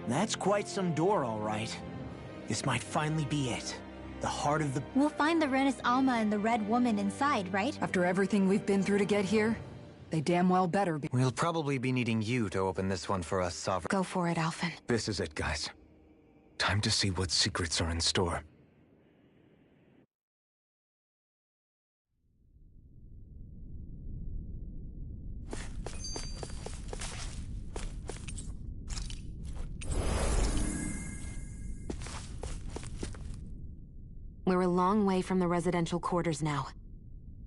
That's quite some door, all right. This might finally be it. The heart of the... We'll find the Renis Alma and the Red Woman inside, right? After everything we've been through to get here, they damn well better be. We'll probably be needing you to open this one for us, Sovereign. Go for it, Alphen. This is it, guys. Time to see what secrets are in store. We're a long way from the residential quarters now.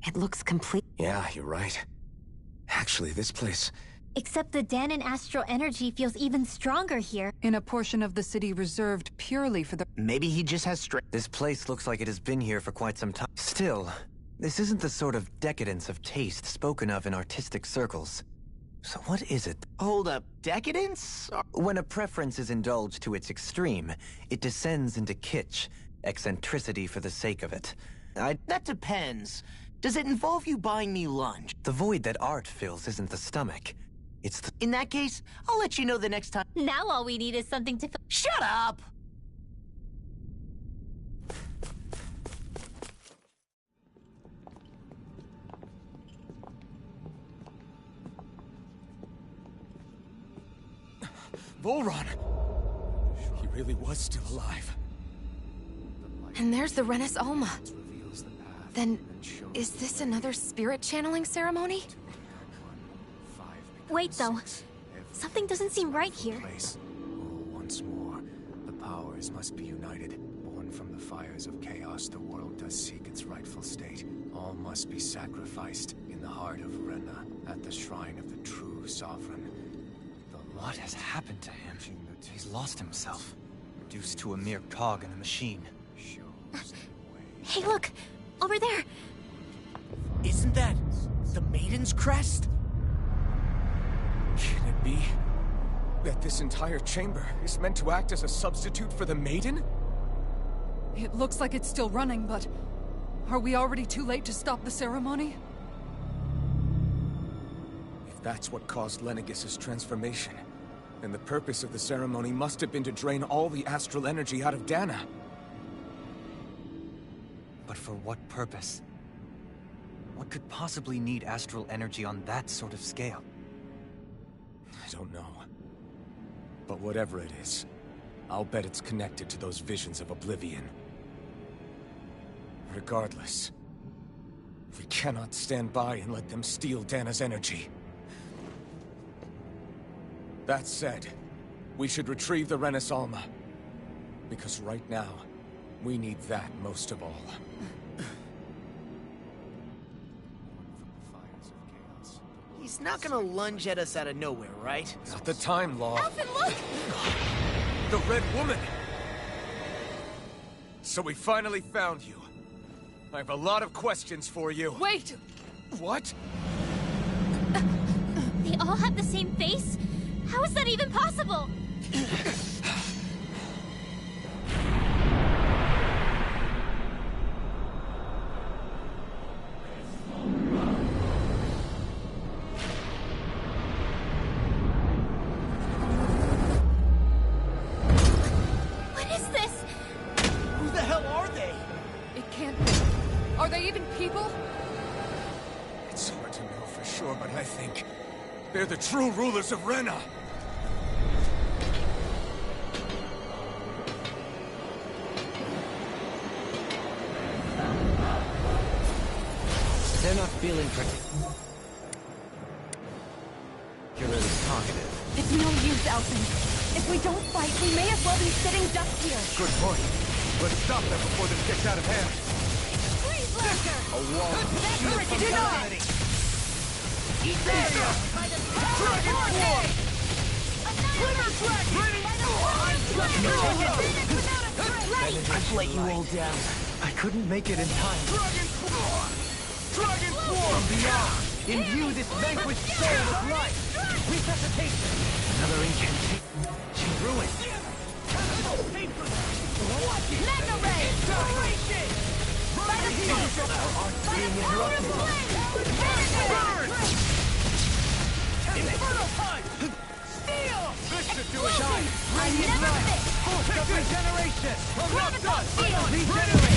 It looks complete. Yeah, you're right. Actually, this place... Except the Danon astral energy feels even stronger here. In a portion of the city reserved purely for the... Maybe he just has strength. This place looks like it has been here for quite some time. Still, this isn't the sort of decadence of taste spoken of in artistic circles. So what is it? Hold up, decadence? When a preference is indulged to its extreme, it descends into kitsch, eccentricity for the sake of it. That depends. Does it involve you buying me lunch? The void that art fills isn't the stomach. It's the... In that case, I'll let you know the next time. Now all we need is something to... Shut up! Volron! He really was still alive. And there's the Renis Alma. Then, is this another spirit channeling ceremony? Wait, though. Something doesn't seem right here. Once more, the powers must be united. Born from the fires of chaos, the world does seek its rightful state. All must be sacrificed in the heart of Rena, at the shrine of the true sovereign. What has happened to him? He's lost himself. Reduced to a mere cog in a machine. Hey, look! Over there! Isn't that the Maiden's crest? Can it be that this entire chamber is meant to act as a substitute for the Maiden? It looks like it's still running, but... Are we already too late to stop the ceremony? If that's what caused Lenegis' transformation, then the purpose of the ceremony must have been to drain all the astral energy out of Dana. But for what purpose? What could possibly need astral energy on that sort of scale? I don't know. But whatever it is, I'll bet it's connected to those visions of oblivion. Regardless, we cannot stand by and let them steal Dana's energy. That said, we should retrieve the Renis Alma. Because right now, we need that most of all. He's not gonna lunge at us out of nowhere, right? Not the time, Law. Alphen, look! The Red Woman! So we finally found you. I have a lot of questions for you. Wait! What? They all have the same face? How is that even possible? What is this? Who the hell are they? It can't be. Are they even people? It's hard to know for sure, but I think they're the true rulers of Rena. They're not feeling particularly talkative. It's no use, Alphen. If we don't fight, we may as well be sitting ducks here. Good point. Let's stop them before this gets out of hand. Freeze blaster! A wall of sheer Denied! Eat that! Dragon Form! I've let you all down. I couldn't make it in time. Dragon Form! Dragon Form! From beyond, imbue this vanquished soul with life. Resuscitation. Another incantation. She ruined. Mega Ray! By the smoke! By the power of flame! Burn! Infernal Punch! Steel! This should do it. I never this! I'm not done! Regenerate!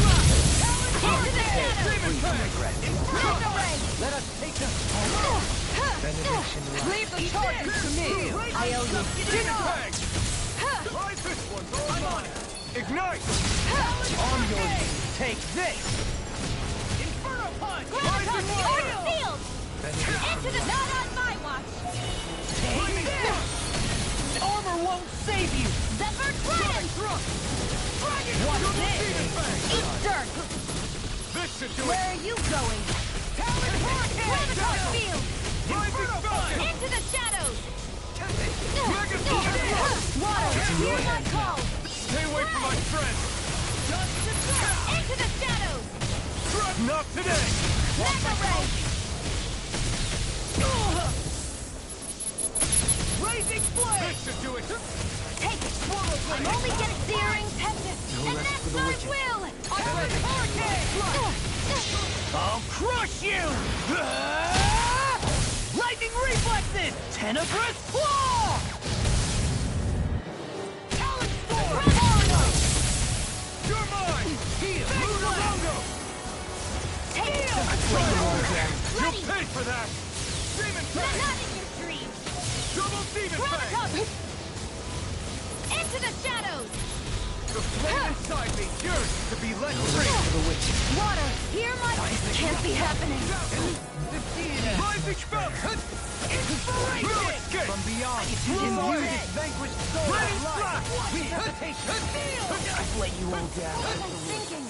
Into the shadows! Let us take them. Benediction lies. Leave the charges to me! I owe you. Bang! Try this one! I'm on it! Ignite! On your knees. Take this! Inferno punch! Arc field! Into the not on my watch! Take this! Armor won't save you! Zephyr Trident! What's this? Eat dirt! This should do Where are you going? Graviton field! Inferno punch! Into the shadows! Dragon Water! Hear my call! Stay away from my friend! Into the shadows! Not today! Mega ray! Blazing flame! This should do it! Take it! I'm only getting searing tempest, and that's my will! I'll crush you! Lightning reflexes! Tenebrous claw! Talon storm! You're mine! Heal! Take it! You'll Ready! pay for that! Demon Fang! Not in your dreams! Double Demon Fang! Graviton! Into the shadows! The flame inside me yearns to be let free! Water! Hear my... Can't be happening! Rising spell! Inspiration! No escape! From beyond, Imbue this vanquished soul Ready, of life! flash! Resuscitation! I've let you all down. I was thinking...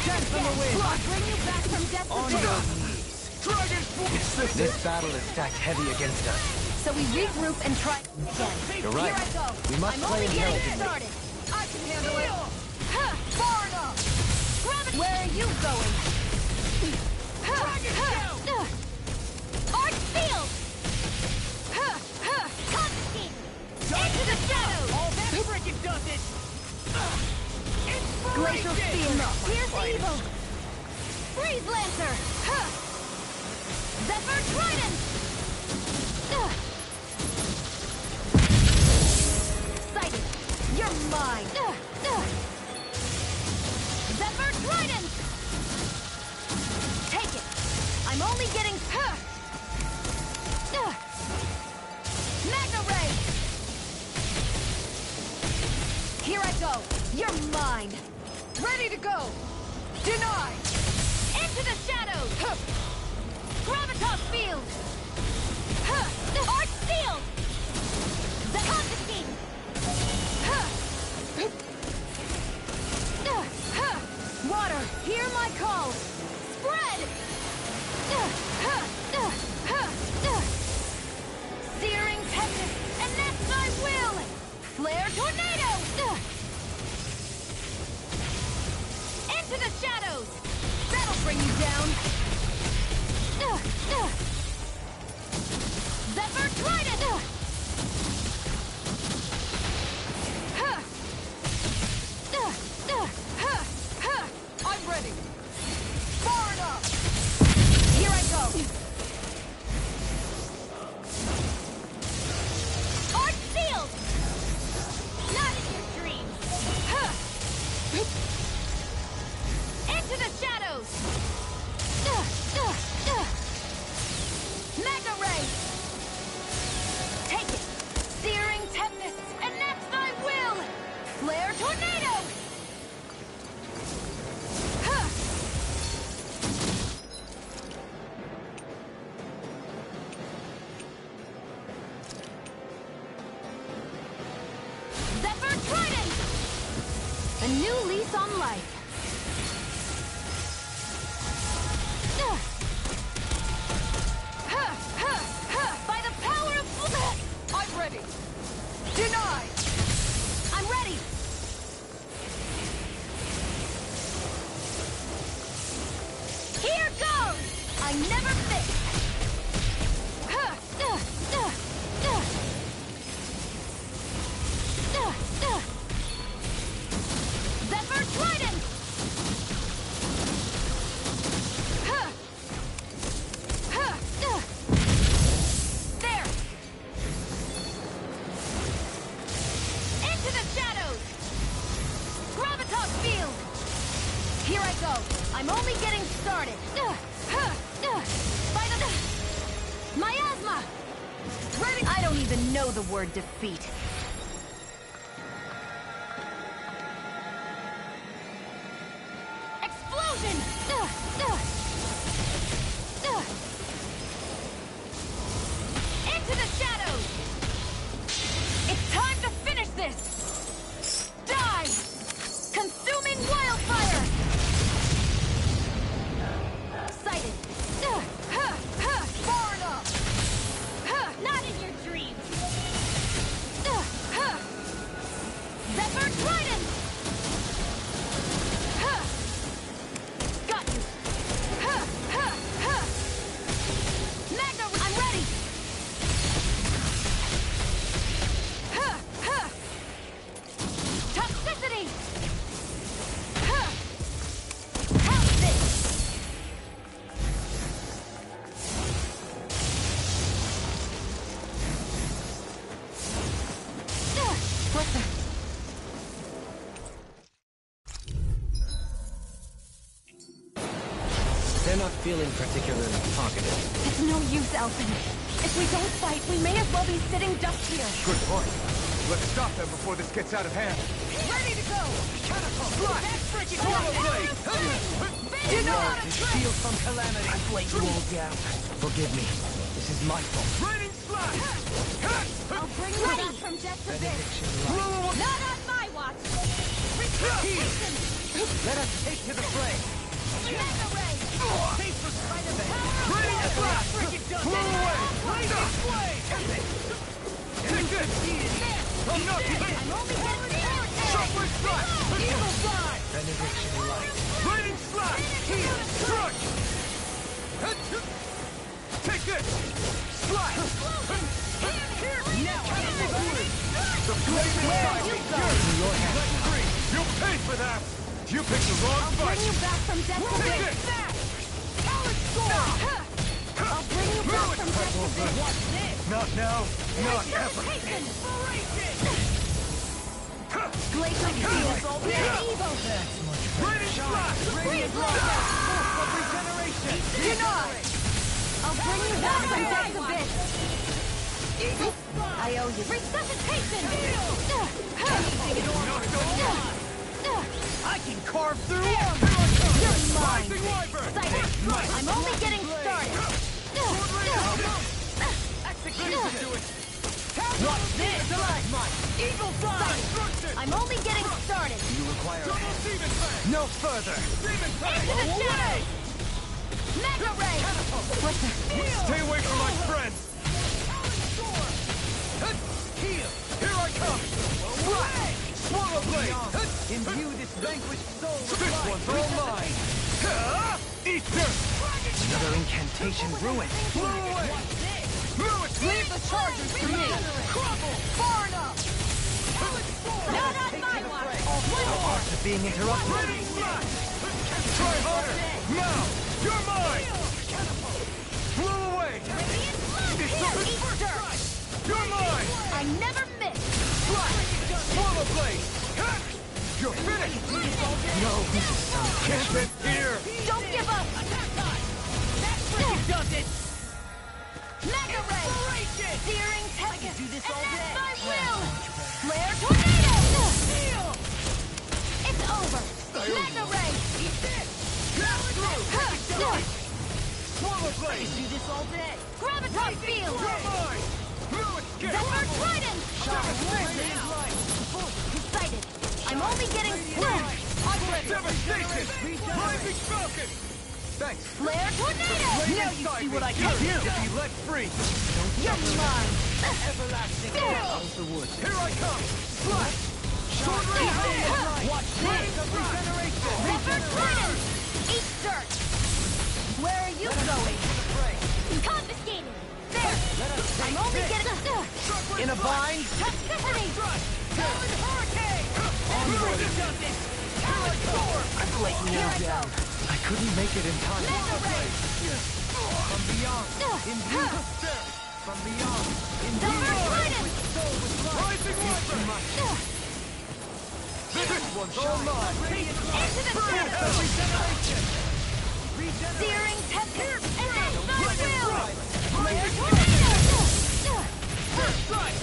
Send them away! I'll bring you back from death On to your death! knees! Dragon Force! This battle is stacked heavy against us. So we regroup and try again. You're right. Here I go. We must I'm play only getting intelligently. started. I can handle it. Far enough. Gravity. Where are you going? Arc field. Constantine. Into the shadows. All that frickin' does it! Glacial spear. Pierce evil. Freeze lancer. Zephyr trident. Sighted. You're mine. Zephyr trident. Take it. I'm only getting... Magna ray. Here I go. You're mine. Ready to go. Deny. Into the shadows. Gravitas field. Arc field. The Constantine. Water, hear my call. Spread. Searing tempest, and that's my will. Flare tornado. Into the shadows. That'll bring you down. Zephyr trident. I'm ready. Far enough. Here I go. Arc field. Not in your dreams. Into the shadows. Magna ray. Take it. Searing tempest, and that's my will. Flare tornado. Zephyr trident. A new lease on life. By the power of... I'm ready. Deny. I'm ready. Here goes. I never miss. Zephyr trident. There. Into the shadows. slow. I'm only getting started. By the... Miasma! I don't even know the word defeat. Explosion! Into the shadows! It's time to finish this! Die! Consuming wildfire! Sighted! Far enough! Not in your dreams! Zephyr Trident! Got you! Magna, I'm ready! Toxicity! How's this? What the? They're not feeling particularly talkative. It's no use, Elfin. If we don't fight, we may as well be sitting ducks here. Good point. Let's stop them before this gets out of hand. Ready to go! Catapult! You know how to This shield from calamity. I've let you all down. Forgive me. This is my fault. Raining slash! I'll bring you back from death to this. Not on my watch! Let us take to the fray. Mega Ray! Raining slash! Blow away! Take this! I'm not giving! I'm only getting Sharply slash! Evil Guard! Benediction light. Raining slash! Crush! Take this! Slash! Now The flame inside me! Let free! You paid for that! You picked the wrong I'll bring fight! you back from death to Take this. this! I'll bring you back from death to this. What's this? Not now, not ever! Glacial Fields all Evo! Raining slash! Freeze Denied! I'll bring you back from death to this. I owe you. Resuscitation! I can carve through armor. You're mine! Rising Wyvern! Sighted. I'm only getting started. What's this? Eagle Fly! I'm only getting started. You require Double Demon Fang! no further. Demon Fang! Into the shadows! Mega Ray! What the? Stay away from my friend! Heal. Here I come! Swallow Blade! Imbue this vanquished soul with This life. one's all mine! Eat dirt! Another incantation ruined. Blow away! Blow it! Leave the charges to me! Crumble! Far enough! Not on my watch! Hearts are being interrupted. Raining slash! Try harder! Now! You're mine! Blow away! Eat dirt! You're mine! I never miss! Slash! Swallow Blade! You're finished! No, this is some Can't end here! Don't give up! does it. Mega Ray! Searing tempest! do this And all that's day. my will! Flare tornado! It's over! Mega Ray! Eat this! Swallow Blade! Do this all day. Graviton field! You're mine! Blow it! Get Zephyr Trident! Devastation! Sighted! I'm only getting started! Devastation! Rising Falcon! Thanks! Flare tornado! Now you see what I can do! Be let free! You're mine! Everlasting out of the woods. Here I come! Slash! Sword Rain! Watch this. Regeneration. Zephyr Trident! Eat dirt! Where are you going? Confiscated! There! I'm only getting... In a bind. Toxicity! Hurricane! I've let you all down. I couldn't make it in time. Mega Ray! From beyond. Imbue. From beyond. Zephyr Imbue. Trident! Rising Wyvern! This one's all mine! Into the shadows! Searing tempest! And then my will! Flare tornado! First strike!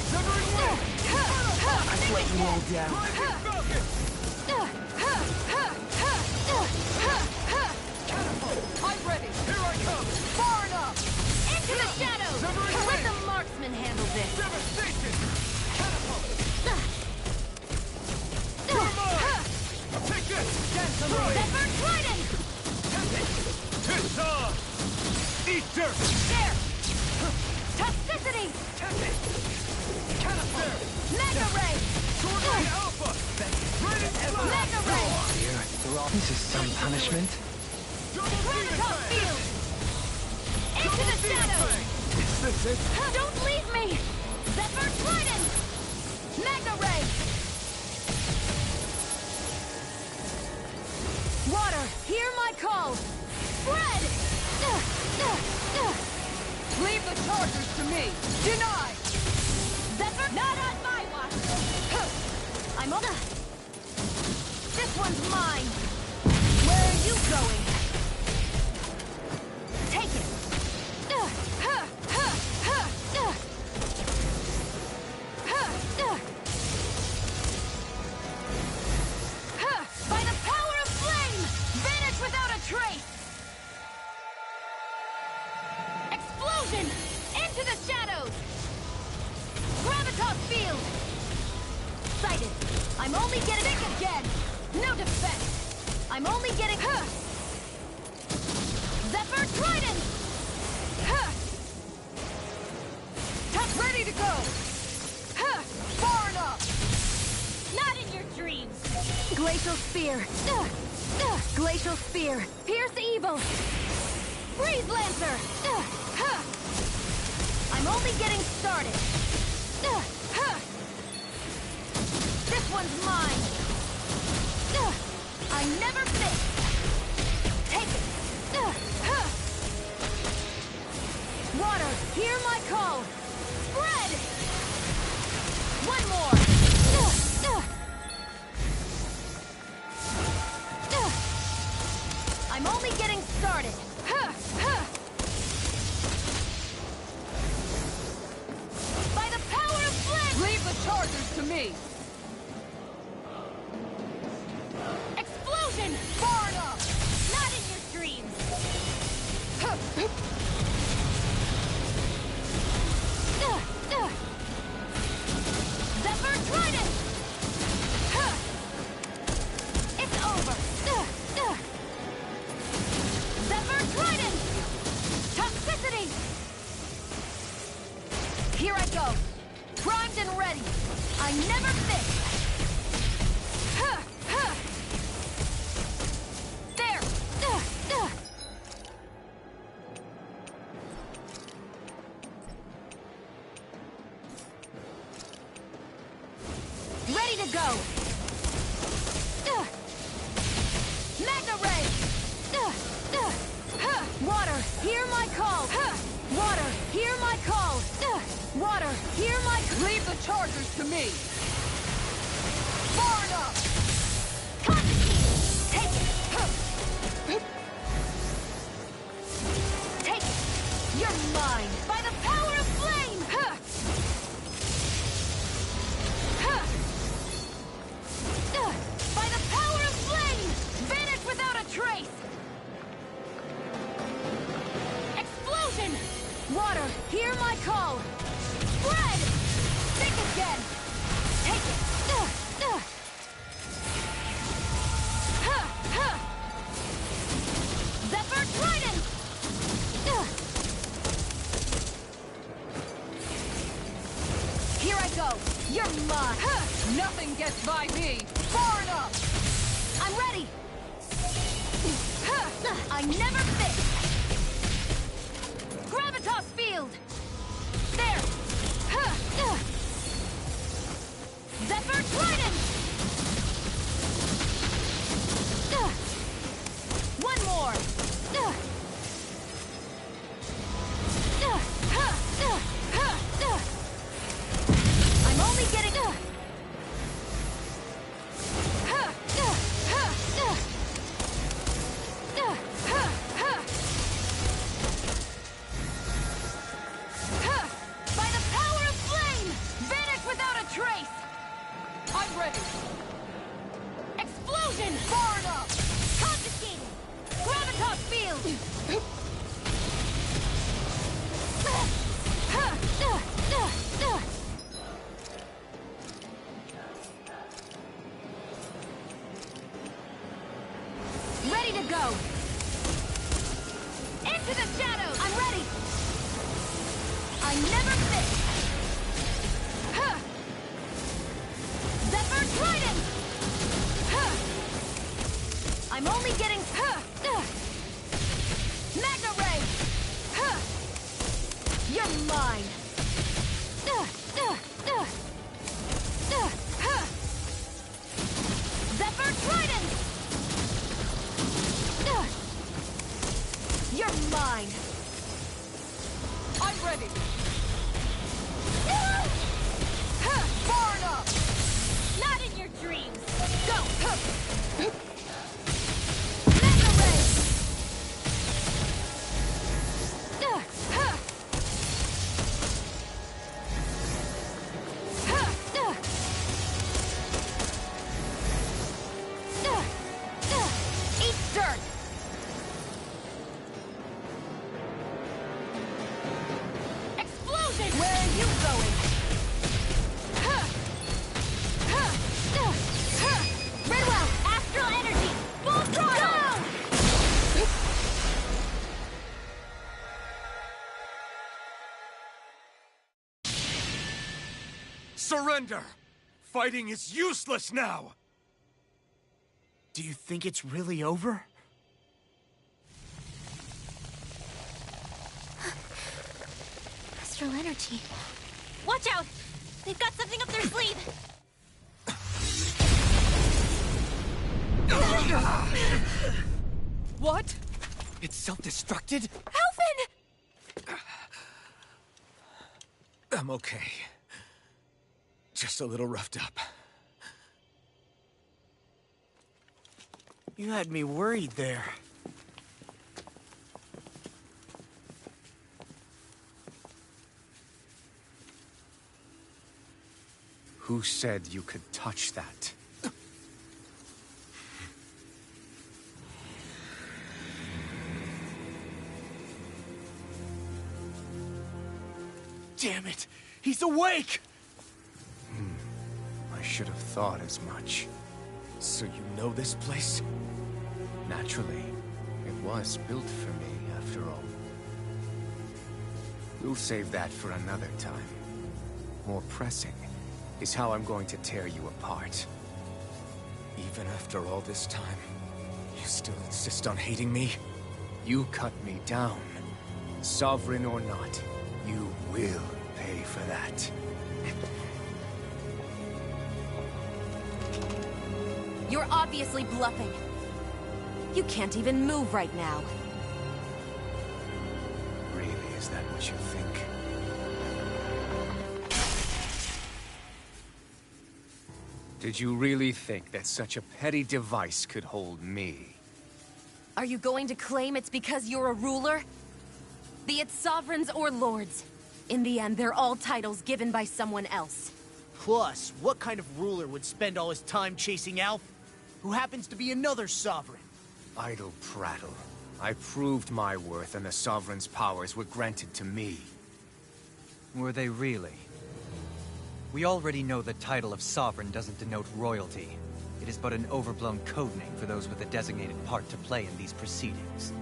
Severing wind! I've let you all down. I'm ready. Here I come! Far enough. Into the shadows! Severing Let wind! the marksman handle this! Devastation! You're mine! Take this! Zephyr Trident! It's on! Eat dirt! There! Toxicity! Mega Ray! Tornado Alpha! Right in slow! Mega Ray! This is some punishment. Graviton Field! Into the shadows! Is this it? Don't leave me! Zephyr Trident! Mega Ray! Water, hear my call! Spread! Leave the chargers to me. Deny. Zephyr, not on my watch! I'm on. This one's mine! Where are you going? Take it! By the power of flame! Vanish without a trace! Explosion! Into the shadows! Graviton field! Sighted! I'm only getting it again! No defense! I'm only getting... Zephyr Trident! Ready to go. Far enough. Not in your dreams! Glacial Spear! Glacial Spear! Pierce evil! Freeze Lancer! I'm only getting started! This one's mine! I never miss! Take it! Water, hear my call! Spread! One more! I'm only getting started! By the power of flame! Leave the chargers to me. Explosion! Far enough. Not in your dreams! Zephyr Trident! It's over! Zephyr Trident! Toxicity! Here I go! Primed and ready! I never miss! There! Ready to go! Mega Ray! Water, hear my call! Water, hear my call! Water, hear my... Leave the chargers to me. Far enough. Take it! Take it! You're mine! By the power of flame! By the power of flame! Vanish without a trace! Explosion! Water, hear my call! Spread! Think again! Take it! Zephyr Trident! Here I go! You're mine! Nothing gets by me. Far enough. I'm ready! I never miss! Gravitas Field! There! Zephyr Trident! One more! I'm only getting... ready! Explosion! Far enough! Confiscated! Gravitas field! Ready to go! Into the shadows! I'm ready! I never miss! Zephyr Trident! I'm only getting... Mega Ray! You're mine! Zephyr Trident! You're mine! I'm ready! Far enough! Not in your dreams! Go! Mega Ray! Eat dirt! Explosion! Where are you going? Redwell, astral energy! Full throttle! Surrender! Fighting is useless now! Do you think it's really over? Astral energy. Watch out! They've got something up their sleeve! What? It's self-destructed? Alphen! I'm okay. Just a little roughed up. You had me worried there. Who said you could touch that? Damn it! He's awake! I should have thought as much. So you know this place? Naturally, it was built for me, after all. We'll save that for another time. More pressing is how I'm going to tear you apart. Even after all this time, you still insist on hating me? You cut me down. Sovereign or not, you will pay for that. You're obviously bluffing. You can't even move right now. Really, is that what you think? Did you really think that such a petty device could hold me? Are you going to claim it's because you're a ruler? Be it sovereigns or lords. In the end, they're all titles given by someone else. Plus, what kind of ruler would spend all his time chasing Alph, who happens to be another sovereign? Idle prattle. I proved my worth and the Sovereign's powers were granted to me. Were they really? We already know the title of Sovereign doesn't denote royalty. It is but an overblown codename for those with a designated part to play in these proceedings.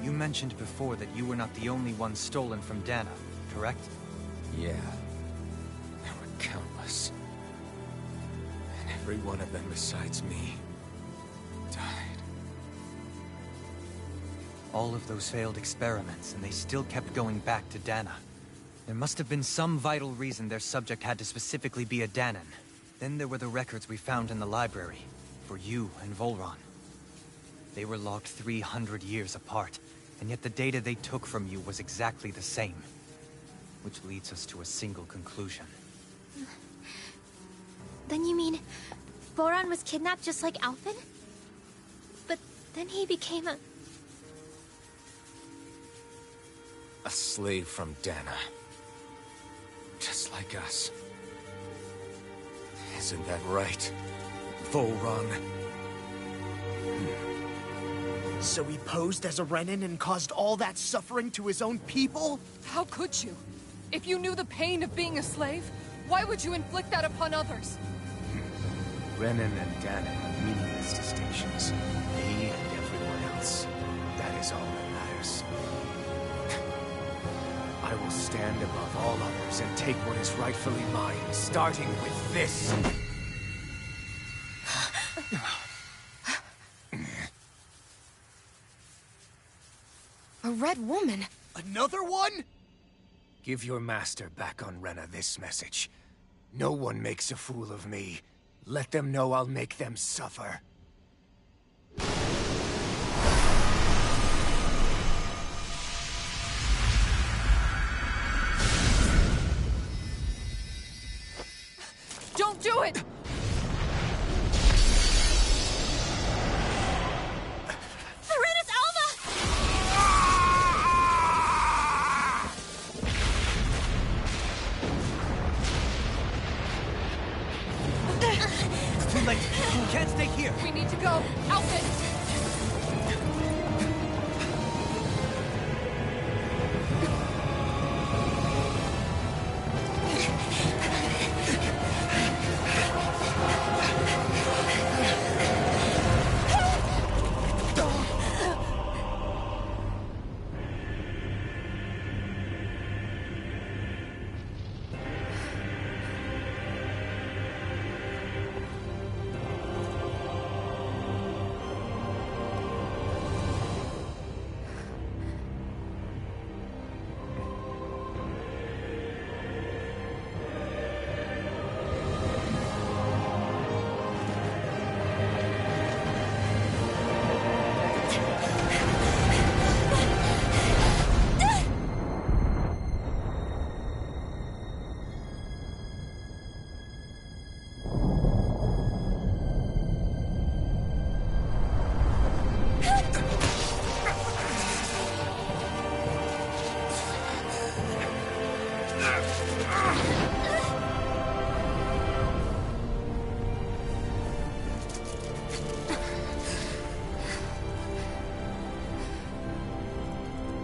You mentioned before that you were not the only one stolen from Dana, correct? Yeah. There were countless. And every one of them besides me died. All of those failed experiments, and they still kept going back to Dana. There must have been some vital reason their subject had to specifically be a Danan. Then there were the records we found in the library, for you and Volron. They were logged 300 years apart, and yet the data they took from you was exactly the same. Which leads us to a single conclusion. Then you mean... Boron was kidnapped just like Alphen? But then he became a... A slave from Dana. Just like us. Isn't that right? Volron. So he posed as a Renin and caused all that suffering to his own people? How could you? If you knew the pain of being a slave, why would you inflict that upon others? Renin and Danon are meaningless distinctions. Me and everyone else. That is all that matters. I will stand above all others and take what is rightfully mine, starting with this. A red woman? Another one? Give your master back on Rena this message. No one makes a fool of me. Let them know I'll make them suffer. Don't do it! Serenus Alma! Too late. We can't stay here. We need to go. Outfit!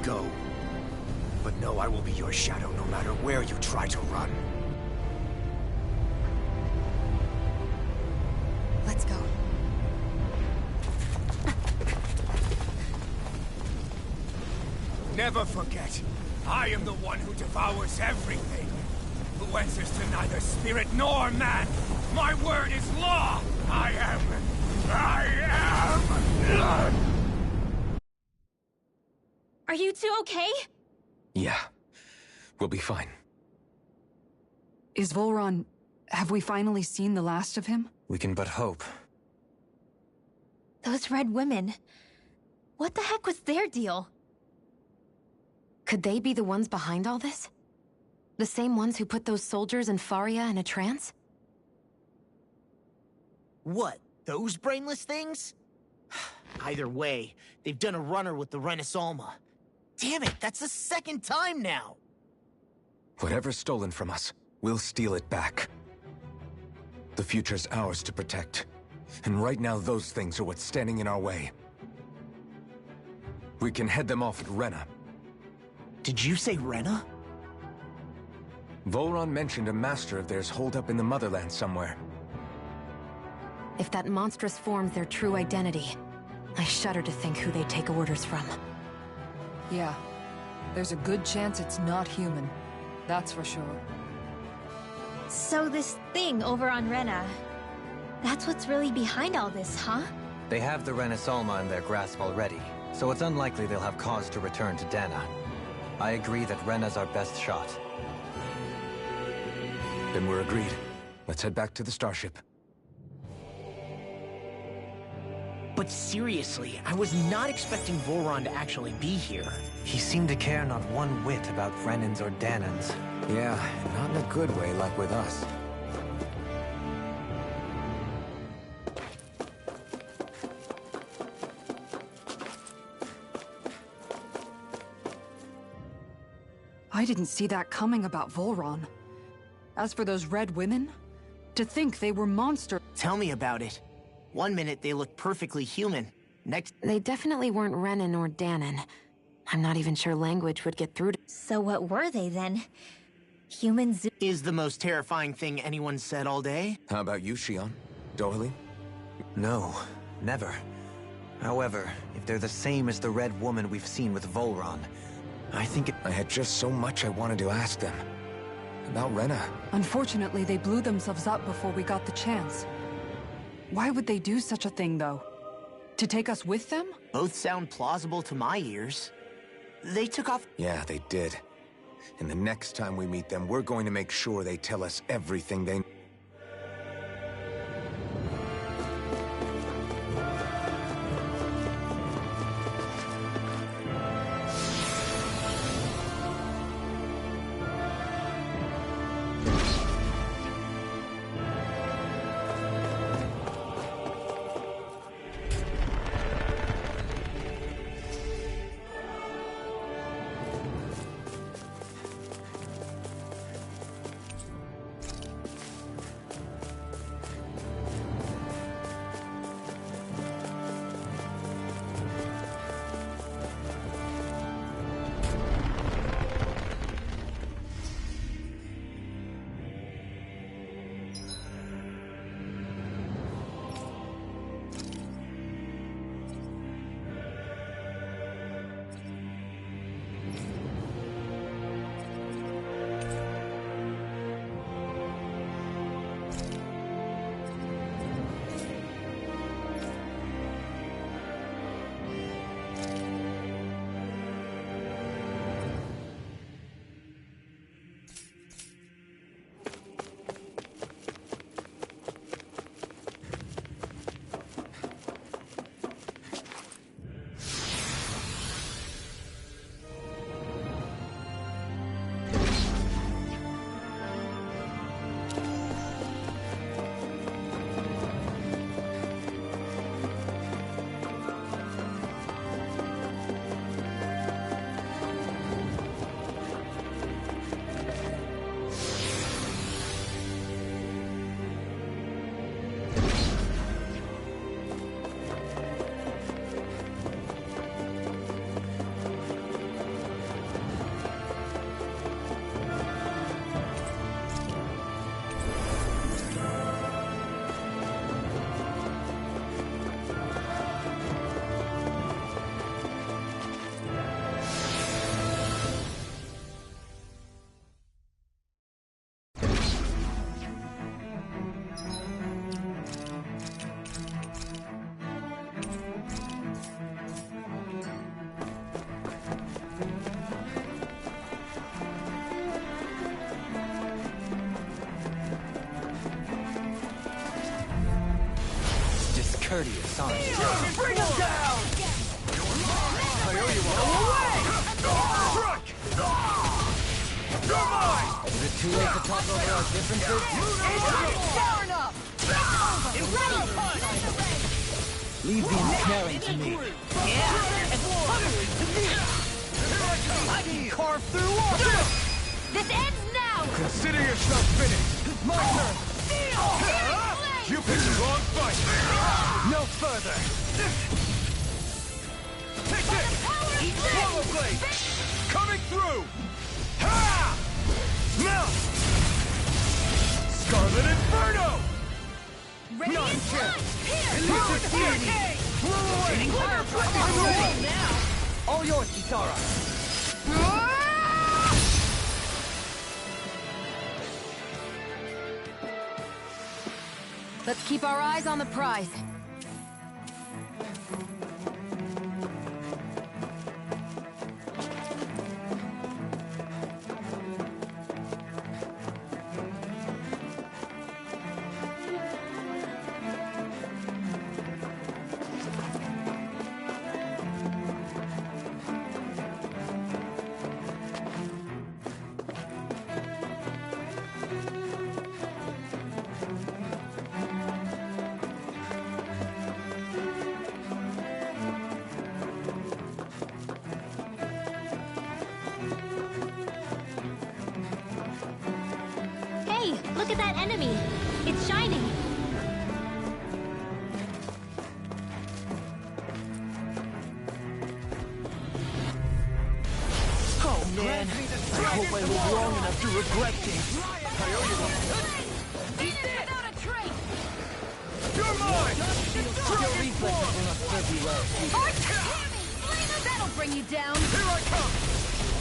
Go. But know I will be your shadow no matter where you try to run. Let's go. Never forget, I am the one who devours everything. Who answers to neither spirit nor man. My word is law. I am... Are you two okay? Yeah. We'll be fine. Is Volron... have we finally seen the last of him? We can but hope. Those red women. What the heck was their deal? Could they be the ones behind all this? The same ones who put those soldiers in Faria in a trance? What, those brainless things? Either way, they've done a runner with the Renis Alma. Damn it, that's the second time now! Whatever's stolen from us, we'll steal it back. The future's ours to protect. And right now those things are what's standing in our way. We can head them off at Rena. Did you say Rena? Volron mentioned a master of theirs holed up in the motherland somewhere. If that monstrous form's their true identity, I shudder to think who they take orders from. Yeah. There's a good chance it's not human. That's for sure. So this thing over on Rena, that's what's really behind all this, huh? They have the Renis Alma in their grasp already, so it's unlikely they'll have cause to return to Dana. I agree that Rena's our best shot. Then we're agreed. Let's head back to the starship. But seriously, I was not expecting Volron to actually be here. He seemed to care not one whit about Renins or Danans. Yeah, not in a good way like with us. I didn't see that coming about Volron. As for those red women, To think they were monsters. Tell me about it. One minute they look perfectly human. Next... They definitely weren't Renan or Danon. I'm not even sure language would get through to... So what were they then? Humans? Is the most terrifying thing anyone said all day? How about you, Shion? Dohalie? No, never. However, if they're the same as the Red Woman we've seen with Volron, I think it... I had just so much I wanted to ask them. About Rena. Unfortunately, they blew themselves up before we got the chance. Why would they do such a thing, though? To take us with them? Both sound plausible to my ears. They took off... Yeah, they did. And the next time we meet them, we're going to make sure they tell us everything they... Discourteous, aren't you? Bring him down! I owe you all. You're mine! Is it too late to talk over our differences? Far enough! Leave the ensnaring to me. Yeah, and hungry to me! I can carve through walls! This ends now! Consider yourself finished. My turn. You picked the wrong fight. No further. Take this! Swallow blade! Coming through! Ha! Now! Scarlet Inferno! Radiant All yours, Kisara. Let's keep our eyes on the prize. Hey, look at that enemy. It's shining. Oh man, I hope I live long enough to regret this. Without a trace. You're mine! Your reflexes are not fuzzy That'll bring you down. Here I come!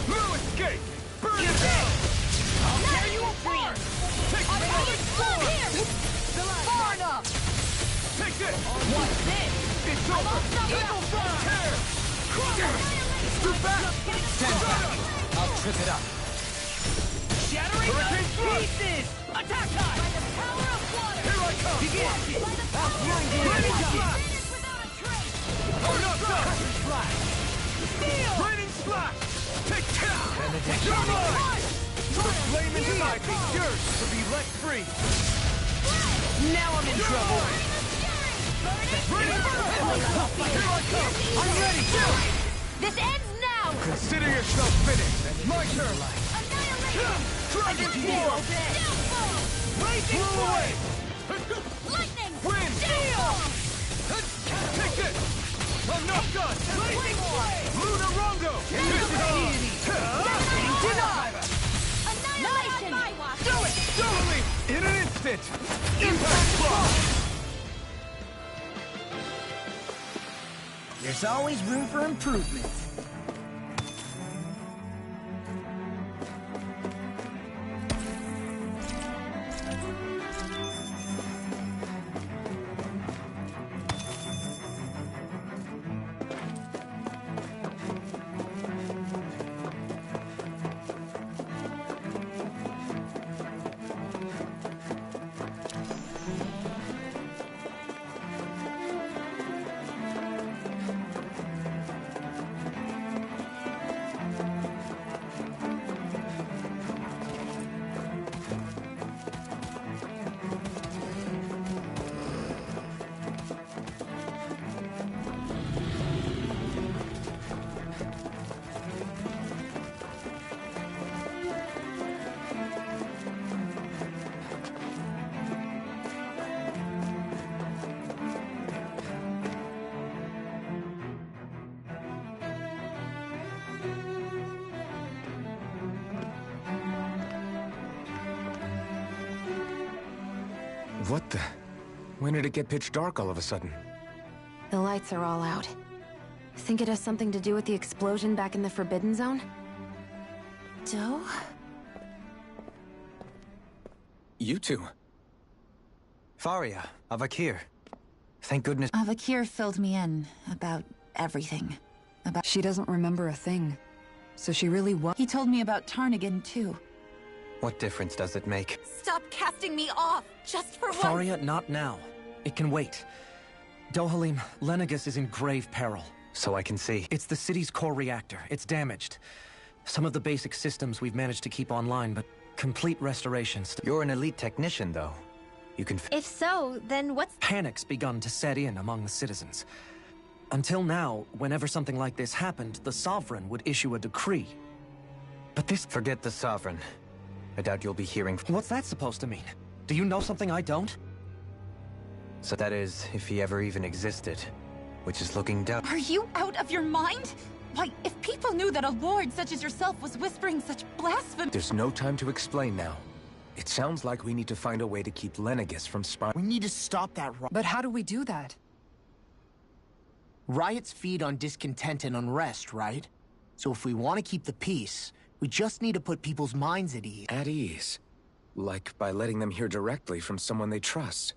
No escape! Burn it down! I'll tear you apart. Take I'll this! take it from here. Far enough. Take this! What's this? It's over! Triple fire! Tear! Scoot back! Stand back. I'll trip it up. Shattering Hurricane to thrust! pieces! Attack time! By the power of water. Here I come! Begin! By the power of Lightning water. blast! Finish without a trace. I'm not done! Flash! Steel! Raining splash! Take care! Benediction. You're mine! The flame inside me, yours to be let free! Now I'm in trouble! Raining blast! Here I come! I'm ready! This ends now. Consider yourself finished! My turn! Annihilation. Dragon Form! Blazing Blow away! Lightning. Wind! Take this! I'm not done! Blazing flame. Luna Rongo! Annihilation. Do it! Totally! In an instant! Impact block! There's always room for improvement. What the? When did it get pitch dark all of a sudden? The lights are all out. Think it has something to do with the explosion back in the Forbidden Zone? Doe? You two. Faria, Avakir. Thank goodness. Avakir filled me in about everything. She doesn't remember a thing. So she really was. He told me about Tarnigan, too. What difference does it make? Stop casting me off! Just for once! Faria, not now. It can wait. Dohalim, Lenegus is in grave peril. So I can see. It's the city's core reactor. It's damaged. Some of the basic systems we've managed to keep online, but complete restoration You're an elite technician, though. You can If so, then what's... Panic's begun to set in among the citizens. Until now, whenever something like this happened, the Sovereign would issue a decree. But this... Forget the Sovereign. I doubt you'll be hearing from... What's that supposed to mean? Do you know something I don't? So that is, if he ever even existed. Which is looking down... Are you out of your mind? Why, if people knew that a lord such as yourself was whispering such blasphemy... There's no time to explain now. It sounds like we need to find a way to keep Lenegus from spying. We need to stop that But how do we do that? Riots feed on discontent and unrest, right? So if we want to keep the peace, we just need to put people's minds at ease. At ease. Like by letting them hear directly from someone they trust.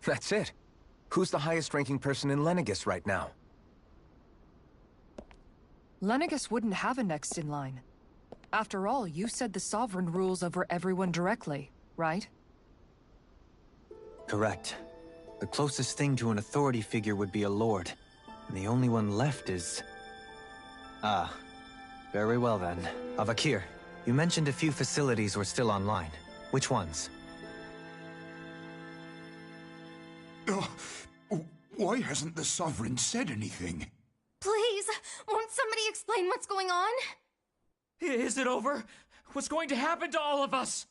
That's it. Who's the highest-ranking person in Lenegus right now? Lenegus wouldn't have a next in line. After all, you said the Sovereign rules over everyone directly, right? Correct. The closest thing to an authority figure would be a lord. And the only one left is... Ah. Very well then. Avakir, you mentioned a few facilities were still online. Which ones? Why hasn't the Sovereign said anything? Please, won't somebody explain what's going on? Is it over? What's going to happen to all of us?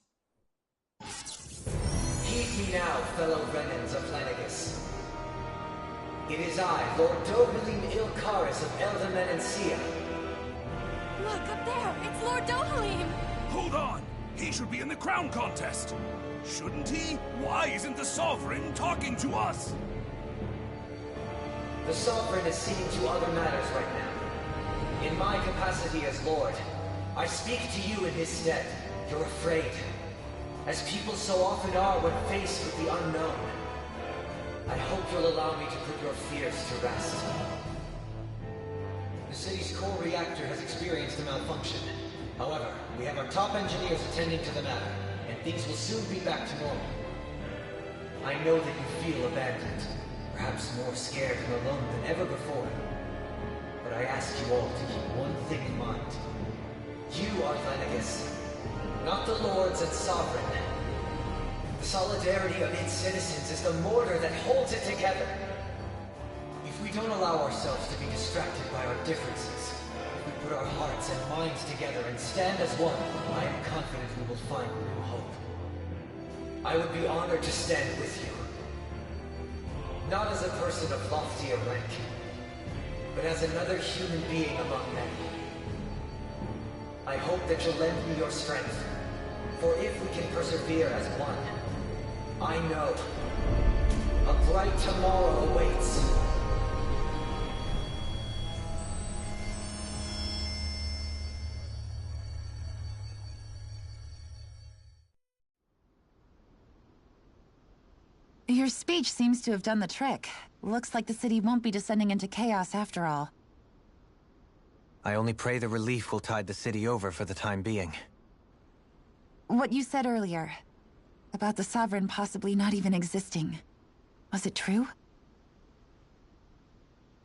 Heed me now, fellow Renans of Lenegus. It is I, Lord Dohalim Ilkaris of Eldaman and Sia. Look, up there! It's Lord Dohalim! Hold on! He should be in the crown contest! Shouldn't he? Why isn't the Sovereign talking to us? The Sovereign is seeing to other matters right now. In my capacity as Lord, I speak to you in his stead. You're afraid, as people so often are when faced with the unknown. I hope you'll allow me to put your fears to rest. The city's core reactor has experienced a malfunction. However, we have our top engineers attending to the matter, and things will soon be back to normal. I know that you feel abandoned, perhaps more scared and alone than ever before. But I ask you all to keep one thing in mind. You are Lenegus, not the Lords and Sovereign. The solidarity of its citizens is the mortar that holds it together. If we don't allow ourselves to be distracted by our differences, if we put our hearts and minds together and stand as one, I am confident we will find new hope. I would be honored to stand with you. Not as a person of loftier rank, but as another human being among men. I hope that you'll lend me your strength, for if we can persevere as one, I know a bright tomorrow awaits. Your speech seems to have done the trick. Looks like the city won't be descending into chaos after all. I only pray the relief will tide the city over for the time being. What you said earlier, about the Sovereign possibly not even existing, was it true?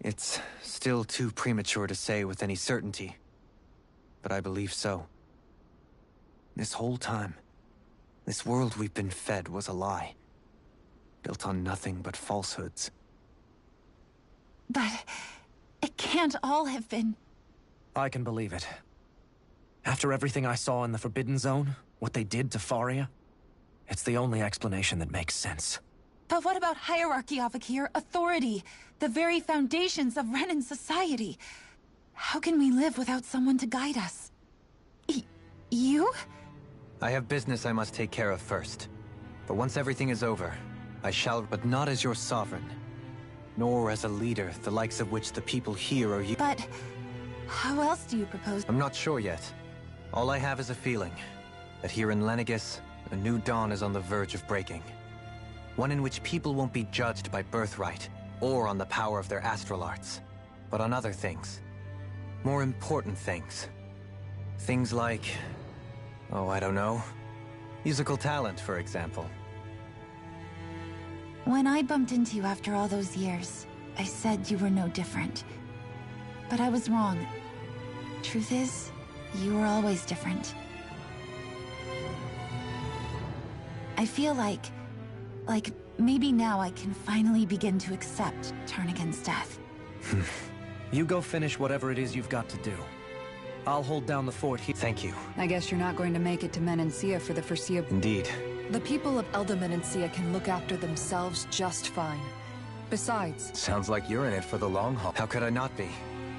It's still too premature to say with any certainty, but I believe so. This whole time, this world we've been fed was a lie, built on nothing but falsehoods. But it can't all have been... I can believe it. After everything I saw in the Forbidden Zone, what they did to Faria, it's the only explanation that makes sense. But what about hierarchy, Avakir? Authority? The very foundations of Renan society? How can we live without someone to guide us? You? I have business I must take care of first. But once everything is over, I shall, but not as your sovereign, nor as a leader, the likes of which the people here are you. But how else do you propose? I'm not sure yet. All I have is a feeling that here in Lenegus, a new dawn is on the verge of breaking. One in which people won't be judged by birthright, or on the power of their astral arts, but on other things. More important things. Things like, oh, I don't know, musical talent, for example. When I bumped into you after all those years, I said you were no different. But I was wrong. Truth is, you were always different. I feel like maybe now I can finally begin to accept turn against death. You go finish whatever it is you've got to do. I'll hold down the fort here. Thank you. I guess you're not going to make it to Menancia for the foreseeable... Indeed. The people of Menancia can look after themselves just fine. Besides... Sounds like you're in it for the long haul. How could I not be?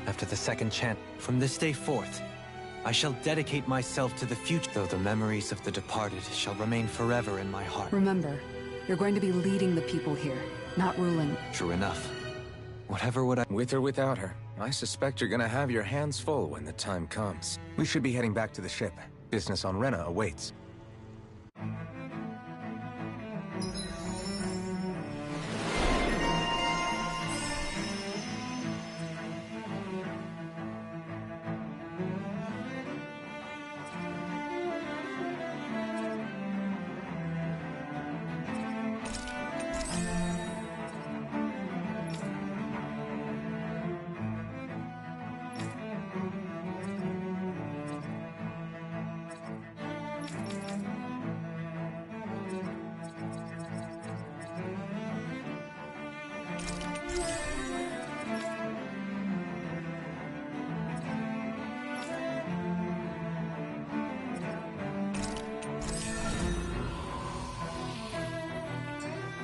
After the second chance, from this day forth, I shall dedicate myself to the future, though the memories of the departed shall remain forever in my heart. Remember, you're going to be leading the people here, not ruling. True enough. Whatever would I... With or without her, I suspect you're gonna have your hands full when the time comes. We should be heading back to the ship. Business on Rena awaits.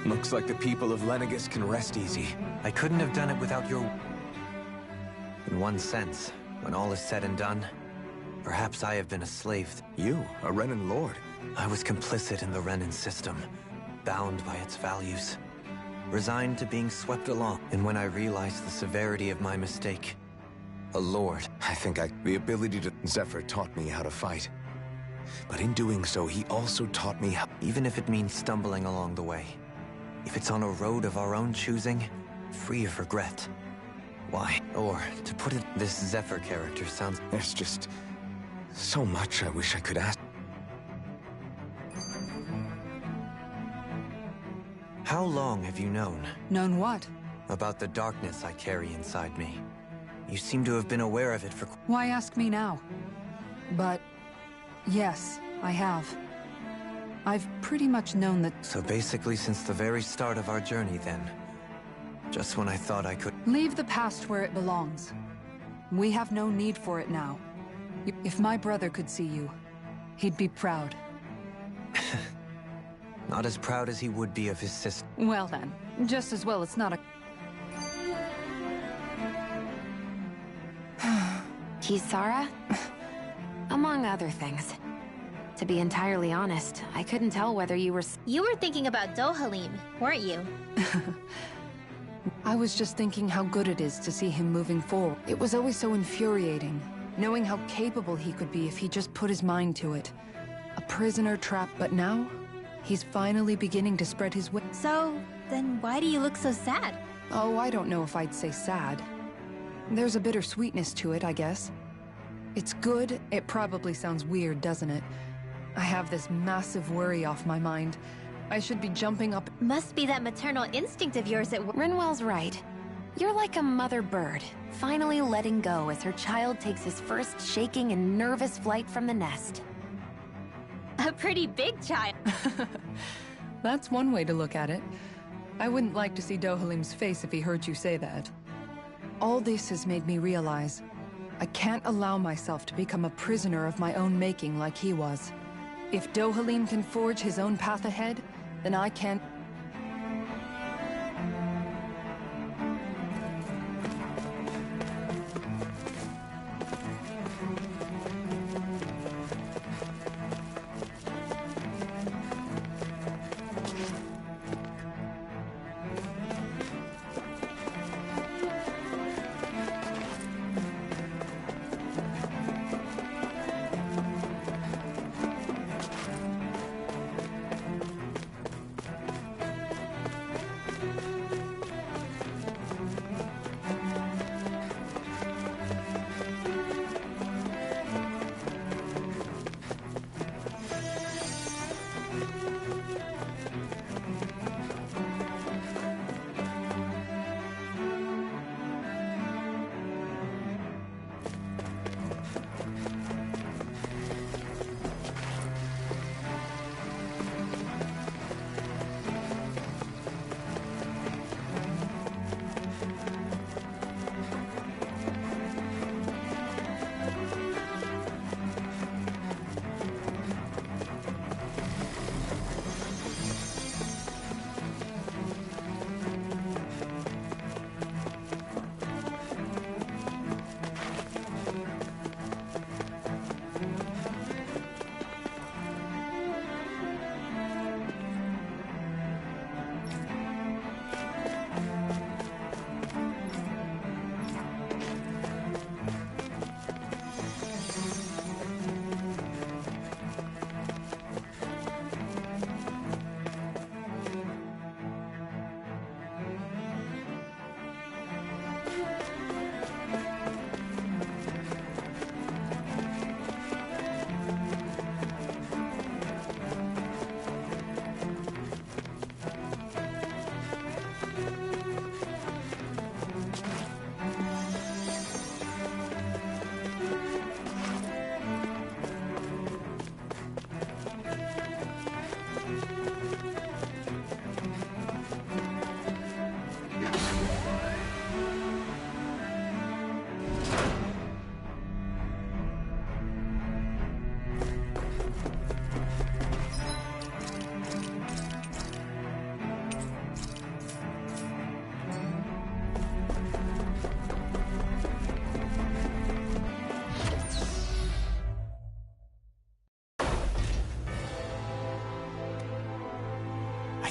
Looks like the people of Lenegis can rest easy. I couldn't have done it without your... In one sense, when all is said and done, perhaps I have been a slave. You, a Renan lord? I was complicit in the Renan system, bound by its values, resigned to being swept along. And when I realized the severity of my mistake, a lord... The ability to... Zephyr taught me how to fight. But in doing so, he also taught me how... Even if it means stumbling along the way. If it's on a road of our own choosing, free of regret. Why? Or, to put it, this Zephyr character sounds... There's just... so much I wish I could ask. How long have you known? Known what? About the darkness I carry inside me. You seem to have been aware of it for... Why ask me now? But... yes, I have. I've pretty much known that... So basically since the very start of our journey, then. Just when I thought I could... Leave the past where it belongs. We have no need for it now. If my brother could see you, he'd be proud. Not as proud as he would be of his sister. Well then, just as well it's not a... Kisara? Among other things. To be entirely honest, I couldn't tell whether you were... You were thinking about Dohalim, weren't you? I was just thinking how good it is to see him moving forward. It was always so infuriating, knowing how capable he could be if he just put his mind to it. A prisoner trapped, but now, he's finally beginning to spread his wings. So, then why do you look so sad? Oh, I don't know if I'd say sad. There's a bittersweetness to it, I guess. It's good. It probably sounds weird, doesn't it? I have this massive worry off my mind. I should be jumping up. Must be that maternal instinct of yours at work. Rinwell's right. You're like a mother bird, finally letting go as her child takes his first shaking and nervous flight from the nest. A pretty big child. That's one way to look at it. I wouldn't like to see Dohalim's face if he heard you say that. All this has made me realize I can't allow myself to become a prisoner of my own making like he was. If Dohalim can forge his own path ahead, then I can...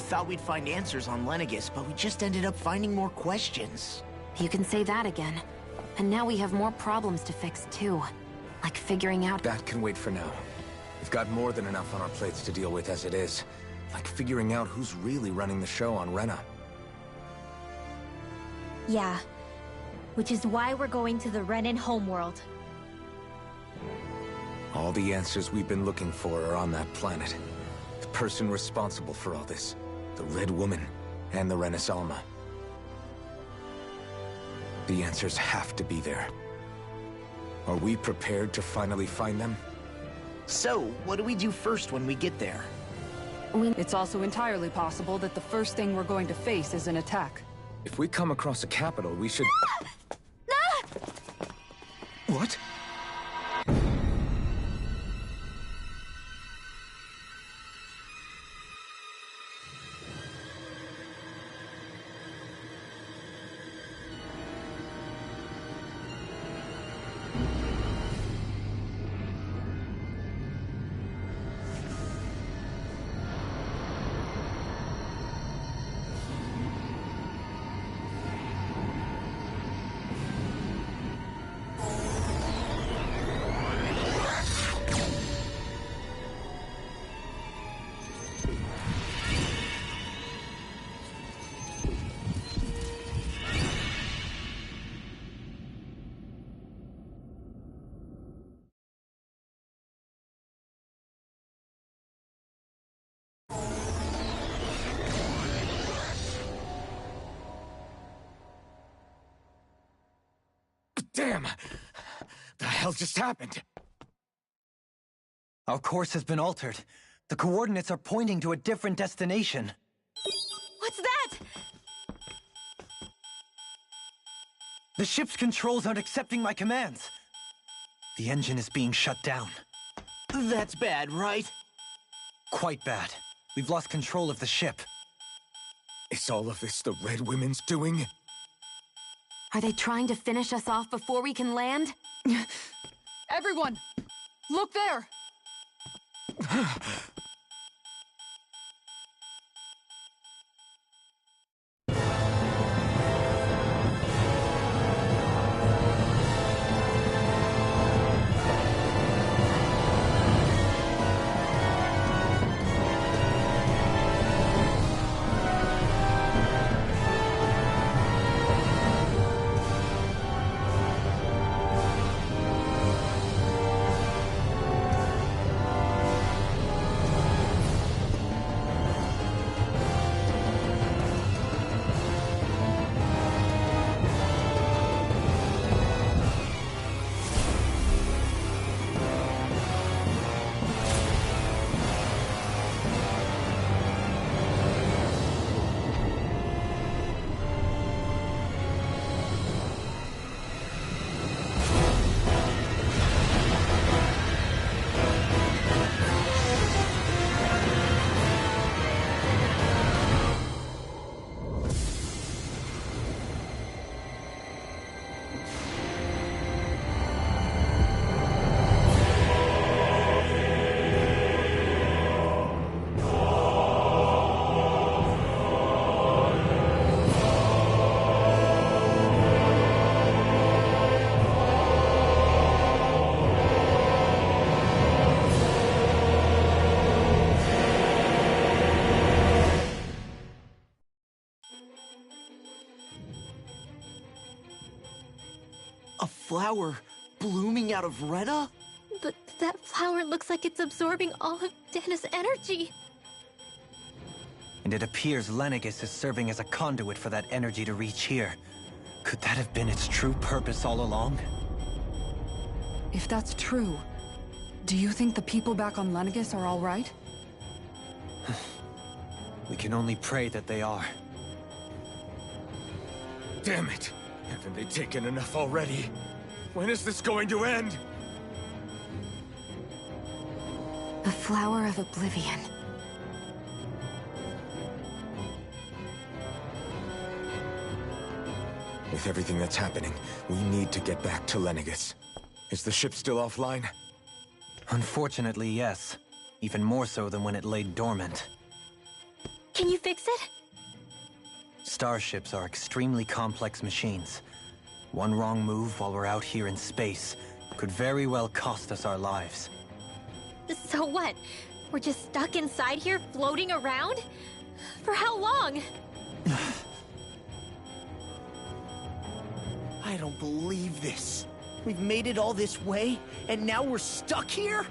thought we'd find answers on Lenegis, but we just ended up finding more questions. You can say that again. And now we have more problems to fix, too. Like figuring out... That can wait for now. We've got more than enough on our plates to deal with as it is. Like figuring out who's really running the show on Rena. Yeah. Which is why we're going to the Renan homeworld. All the answers we've been looking for are on that planet. The person responsible for all this. The Red Woman and the Renis Alma. The answers have to be there. Are we prepared to finally find them? So, what do we do first when we get there? It's also entirely possible that the first thing we're going to face is an attack. If we come across a capital, we should... What? Damn! The hell just happened? Our course has been altered. The coordinates are pointing to a different destination. What's that? The ship's controls aren't accepting my commands. The engine is being shut down. That's bad, right? Quite bad. We've lost control of the ship. Is all of this the Red Women's doing? Are they trying to finish us off before we can land? Everyone! Look there! A flower blooming out of Rena? But that flower looks like it's absorbing all of Dana's energy. And it appears Lenegis is serving as a conduit for that energy to reach here. Could that have been its true purpose all along? If that's true, do you think the people back on Lenegis are all right? We can only pray that they are. Damn it! Haven't they taken enough already? When is this going to end? The Flower of Oblivion. With everything that's happening, we need to get back to Lenegis. Is the ship still offline? Unfortunately, yes. Even more so than when it lay dormant. Can Can you fix it? Starships are extremely complex machines. One wrong move while we're out here in space could very well cost us our lives. So what? We're just stuck inside here, floating around? For how long? I don't believe this. We've made it all this way, and now we're stuck here?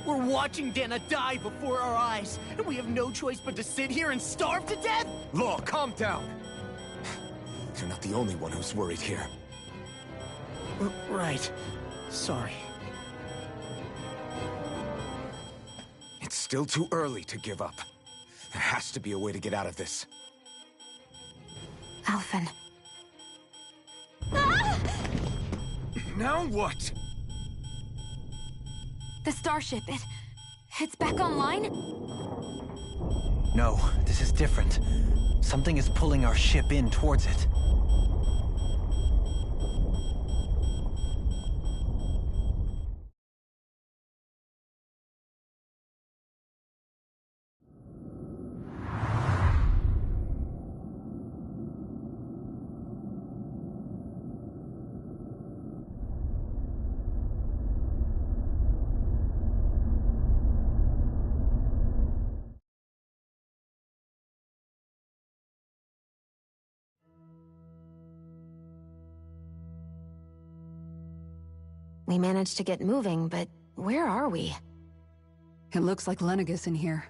We're watching Dana die before our eyes, and we have no choice but to sit here and starve to death? Law, calm down! You're not the only one who's worried here. Right. Sorry. It's still too early to give up. There has to be a way to get out of this. Alphen. Now what? The starship, it's back online? No, this is different. Something is pulling our ship in towards it. We managed to get moving, but where are we? It looks like Lenegis in here.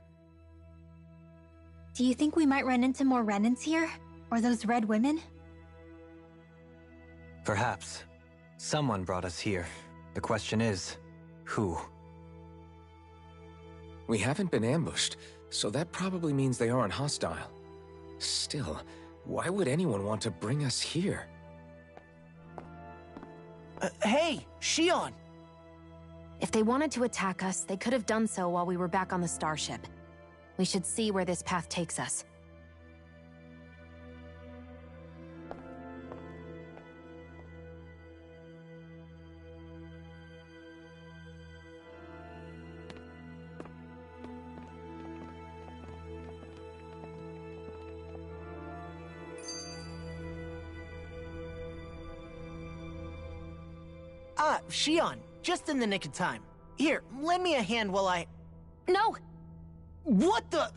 Do you think we might run into more Renans here? Or those red women? Perhaps. Someone brought us here. The question is, who? We haven't been ambushed, so that probably means they aren't hostile. Still, why would anyone want to bring us here? Hey, Shion! If they wanted to attack us, they could have done so while we were back on the starship. We should see where this path takes us. Ah, Shion, just in the nick of time. Here, lend me a hand while I... No! What the...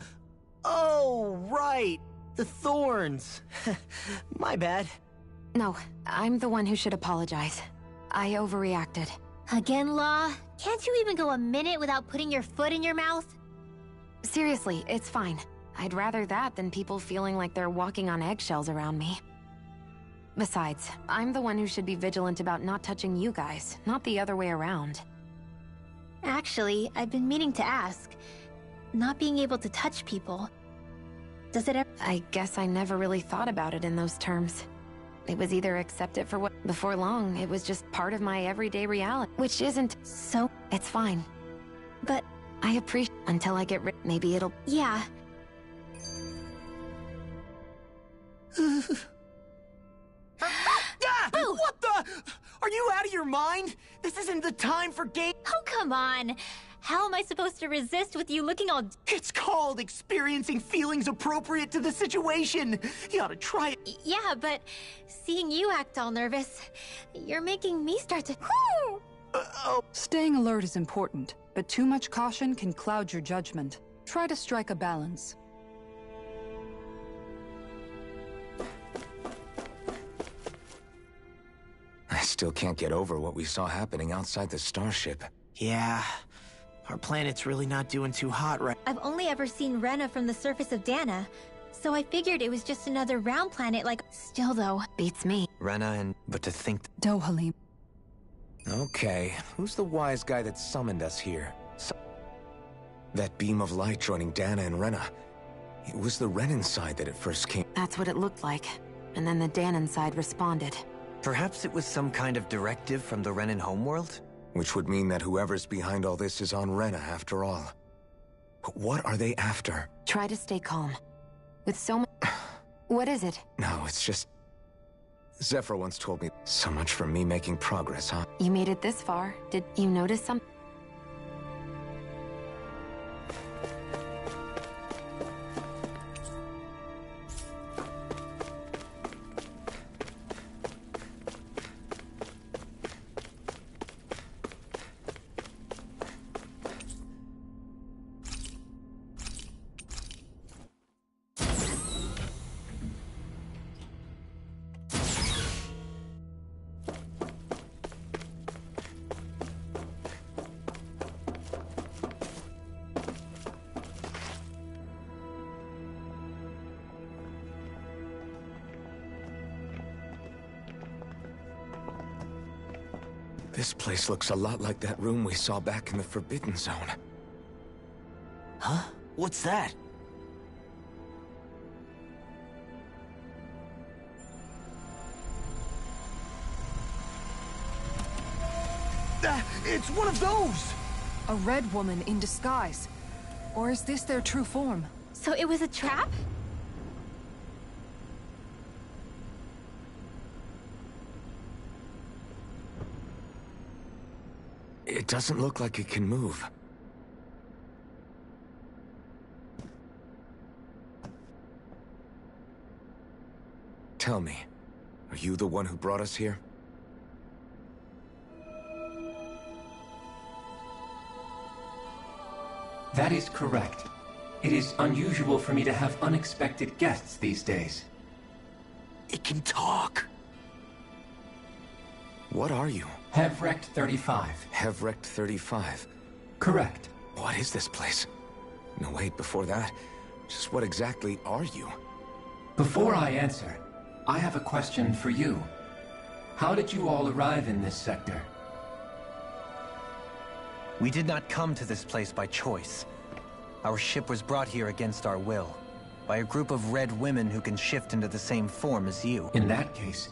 Oh, right. The thorns. My bad. No, I'm the one who should apologize. I overreacted. Again, Law? Can't you even go a minute without putting your foot in your mouth? Seriously, it's fine. I'd rather that than people feeling like they're walking on eggshells around me. Besides, I'm the one who should be vigilant about not touching you guys, not the other way around. Actually, I've been meaning to ask. Not being able to touch people, does it ever... I guess I never really thought about it in those terms. It was either accept it for what... Before long, it was just part of my everyday reality, which isn't... So... It's fine. But... I appreciate... Until I get rid... Maybe it'll... Yeah. Oh! What the... Are you out of your mind? This isn't the time for game... Oh, come on. How am I supposed to resist with you looking all... It's called experiencing feelings appropriate to the situation. You ought to try it. Yeah, but seeing you act all nervous, you're making me start to... Staying alert is important, but too much caution can cloud your judgment. Try to strike a balance. I still can't get over what we saw happening outside the starship. Yeah, our planet's really not doing too hot right... I've only ever seen Rena from the surface of Dana, so I figured it was just another round planet like... Still though... Beats me. Rena and... But to think... Dohalim. Okay, who's the wise guy that summoned us here? That beam of light joining Dana and Rena. It was the Renan side that at first came... That's what it looked like. And then the Danon side responded. Perhaps it was some kind of directive from the Renan homeworld? Which would mean that whoever's behind all this is on Rena after all. But what are they after? Try to stay calm. With so much... What is it? No, it's just... Zephyr once told me, so much for me making progress, huh? You made it this far. Did you notice something? This place looks a lot like that room we saw back in the Forbidden Zone. Huh? What's that? It's one of those! A red woman in disguise. Or is this their true form? So it was a trap? It doesn't look like it can move. Tell me, are you the one who brought us here? That is correct. It is unusual for me to have unexpected guests these days. It can talk. What are you? Hevrect 35. Hevrect 35? Correct. What is this place? No, wait, before that, just what exactly are you? Before I answer, I have a question for you. How did you all arrive in this sector? We did not come to this place by choice. Our ship was brought here against our will, by a group of red women who can shift into the same form as you. In that case,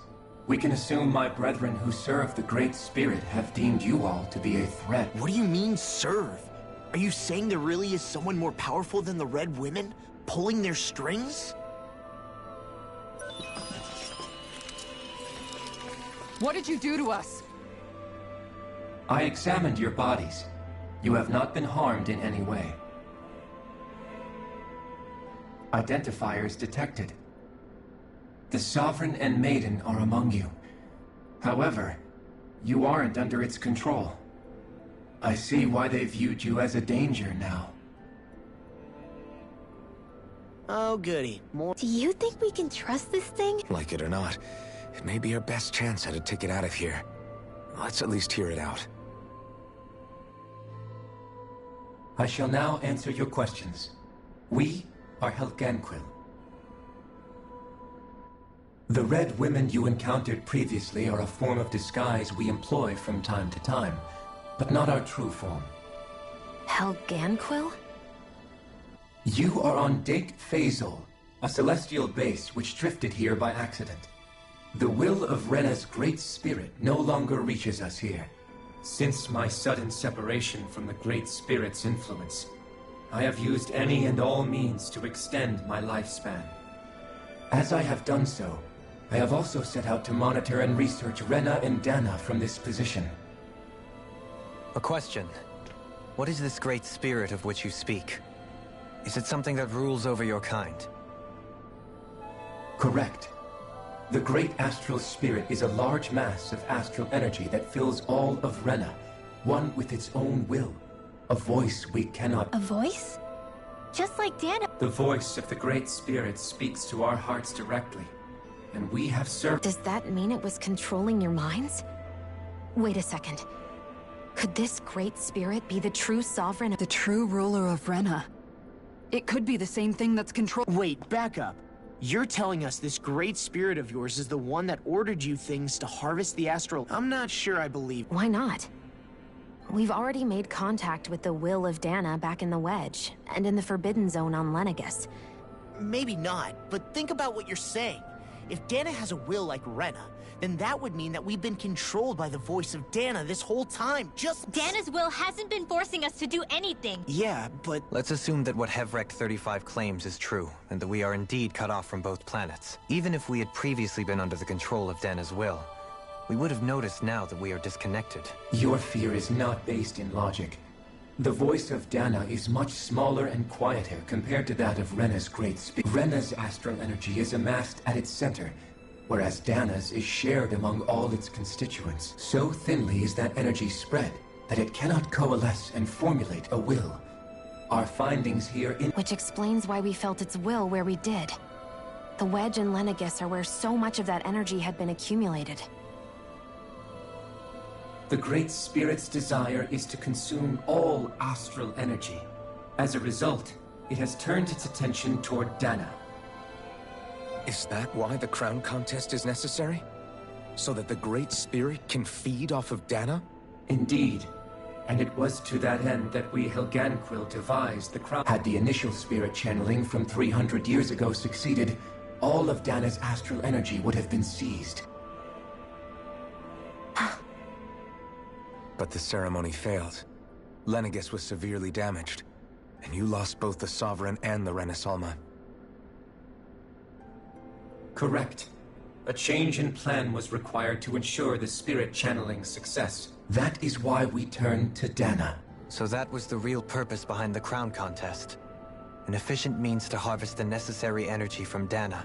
we can assume my brethren who serve the Great Spirit have deemed you all to be a threat. What do you mean, serve? Are you saying there really is someone more powerful than the red women, pulling their strings? What did you do to us? I examined your bodies. You have not been harmed in any way. Identifiers detected. The Sovereign and Maiden are among you. However, you aren't under its control. I see why they viewed you as a danger now. Oh, goody. More. Do you think we can trust this thing? Like it or not, it may be our best chance at a ticket out of here. Let's at least hear it out. I shall now answer your questions. We are Helganquil. The red women you encountered previously are a form of disguise we employ from time to time, but not our true form. Helganquil? You are on Date Phasol, a celestial base which drifted here by accident. The will of Rena's great spirit no longer reaches us here. Since my sudden separation from the Great Spirit's influence, I have used any and all means to extend my lifespan. As I have done so, I have also set out to monitor and research Rena and Dana from this position. A question. What is this Great Spirit of which you speak? Is it something that rules over your kind? Correct. The Great Astral Spirit is a large mass of astral energy that fills all of Rena, one with its own will. A voice we cannot... A voice? Just like Dana. The voice of the Great Spirit speaks to our hearts directly, and we have served... Does that mean it was controlling your minds? Wait a second. Could this Great Spirit be the true sovereign of... The true ruler of Rena. It could be the same thing that's Wait, back up. You're telling us this great spirit of yours is the one that ordered you things to harvest the astral... I'm not sure I believe... Why not? We've already made contact with the will of Dana back in the Wedge, and in the Forbidden Zone on Lenegus. Maybe not, but think about what you're saying. If Dana has a will like Rena, then that would mean that we've been controlled by the voice of Dana this whole time, just... Dana's will hasn't been forcing us to do anything. Yeah, but... Let's assume that what Hevrect 35 claims is true, and that we are indeed cut off from both planets. Even if we had previously been under the control of Dana's will, we would have noticed now that we are disconnected. Your fear is not based in logic. The voice of Dana is much smaller and quieter compared to that of Rena's great spirit. Rena's astral energy is amassed at its center, whereas Dana's is shared among all its constituents. So thinly is that energy spread that it cannot coalesce and formulate a will. Our findings here in... Which explains why we felt its will where we did. The Wedge and Lenegus are where so much of that energy had been accumulated. The Great Spirit's desire is to consume all astral energy. As a result, it has turned its attention toward Dana. Is that why the crown contest is necessary? So that the Great Spirit can feed off of Dana? Indeed. And it was to that end that we Helganquil devised the crown. Had the initial spirit channeling from 300 years ago succeeded, all of Dana's astral energy would have been seized. But the ceremony failed. Lenegis was severely damaged, and you lost both the Sovereign and the Renasalma. Correct. A change in plan was required to ensure the spirit channeling's success. That is why we turned to Dana. So that was the real purpose behind the crown contest. An efficient means to harvest the necessary energy from Dana.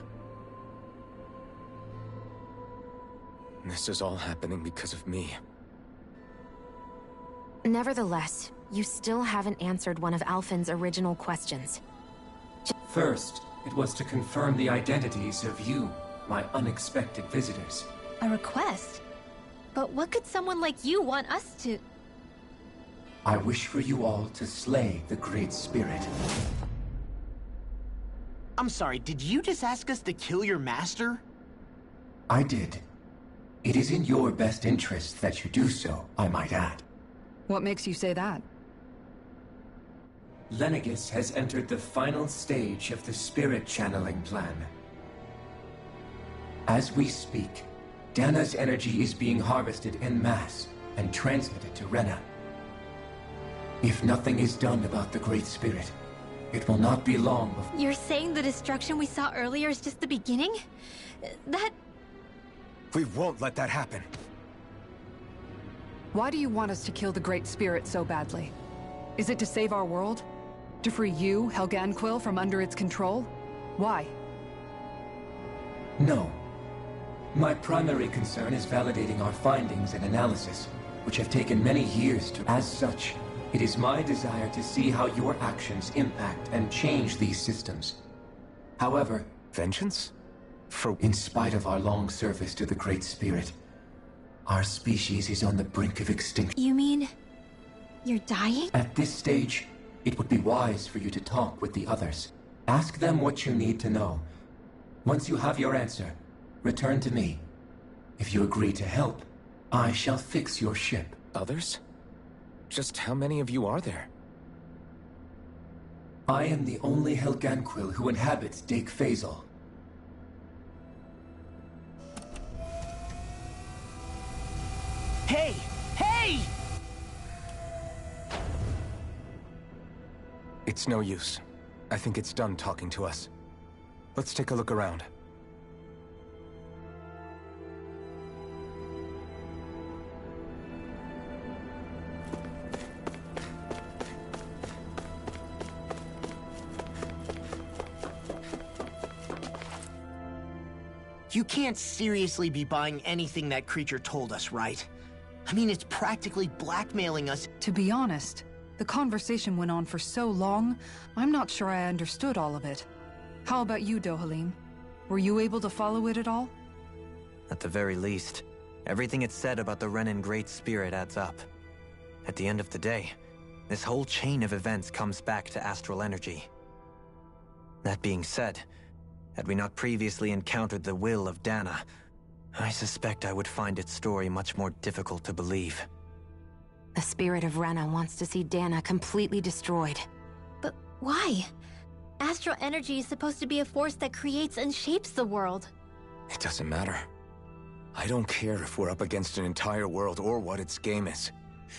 This is all happening because of me. Nevertheless, you still haven't answered one of Alphen's original questions. First, it was to confirm the identities of you, my unexpected visitors. A request? But what could someone like you want us to... I wish for you all to slay the Great Spirit. I'm sorry, did you just ask us to kill your master? I did. It is in your best interest that you do so, I might add. What makes you say that? Lenegis has entered the final stage of the spirit channeling plan. As we speak, Dana's energy is being harvested en masse and transmitted to Rena. If nothing is done about the Great Spirit, it will not be long before... You're saying the destruction we saw earlier is just the beginning? That... We won't let that happen. Why do you want us to kill the Great Spirit so badly? Is it to save our world? To free you, Helganquil, from under its control? Why? No. My primary concern is validating our findings and analysis, which have taken many years to... As such, it is my desire to see how your actions impact and change these systems. However... Vengeance? In spite of our long service to the Great Spirit, our species is on the brink of extinction. You mean... you're dying? At this stage, it would be wise for you to talk with the others. Ask them what you need to know. Once you have your answer, return to me. If you agree to help, I shall fix your ship. Others? Just how many of you are there? I am the only Helganquil who inhabits Dake Faisal. Hey! Hey! It's no use. I think it's done talking to us. Let's take a look around. You can't seriously be buying anything that creature told us, right? I mean, it's practically blackmailing us. To be honest, the conversation went on for so long, I'm not sure I understood all of it. How about you, Dohalim? Were you able to follow it at all? At the very least, everything it said about the Renin Great Spirit adds up. At the end of the day, this whole chain of events comes back to astral energy. That being said, had we not previously encountered the will of Dana, I suspect I would find its story much more difficult to believe. The spirit of Rena wants to see Dana completely destroyed. But why? Astral energy is supposed to be a force that creates and shapes the world. It doesn't matter. I don't care if we're up against an entire world or what its game is.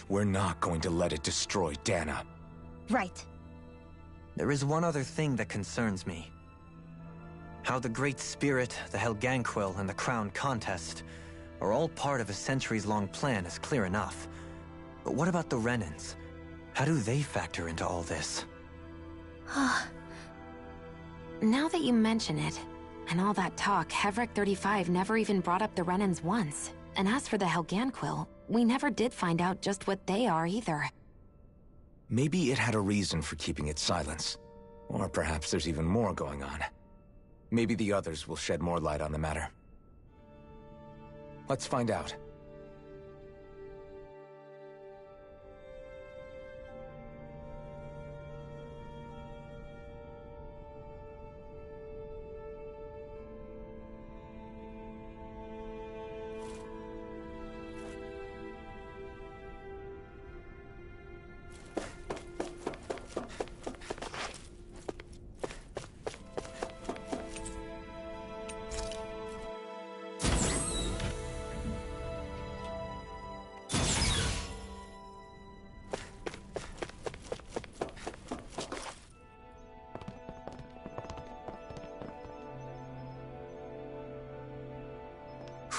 We're not going to let it destroy Dana. Right. There is one other thing that concerns me. How the Great Spirit, the Helganquil, and the Crown Contest are all part of a centuries-long plan is clear enough. But what about the Renins? How do they factor into all this? Now that you mention it, and all that talk, Hevric 35 never even brought up the Renins once. And as for the Helganquil, we never did find out just what they are either. Maybe it had a reason for keeping its silence. Or perhaps there's even more going on. Maybe the others will shed more light on the matter. Let's find out.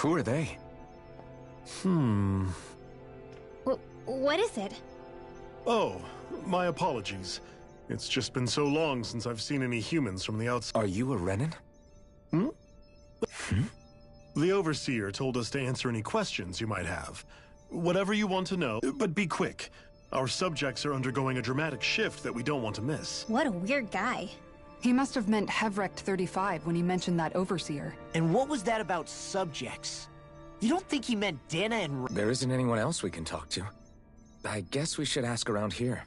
Who are they? What is it? Oh, my apologies. It's just been so long since I've seen any humans from the outside. Are you a Renan? The Overseer told us to answer any questions you might have. Whatever you want to know, but be quick. Our subjects are undergoing a dramatic shift that we don't want to miss. What a weird guy. He must have meant Hevrecht 35 when he mentioned that Overseer. And what was that about subjects? You don't think he meant Dana and... There isn't anyone else we can talk to. I guess we should ask around here.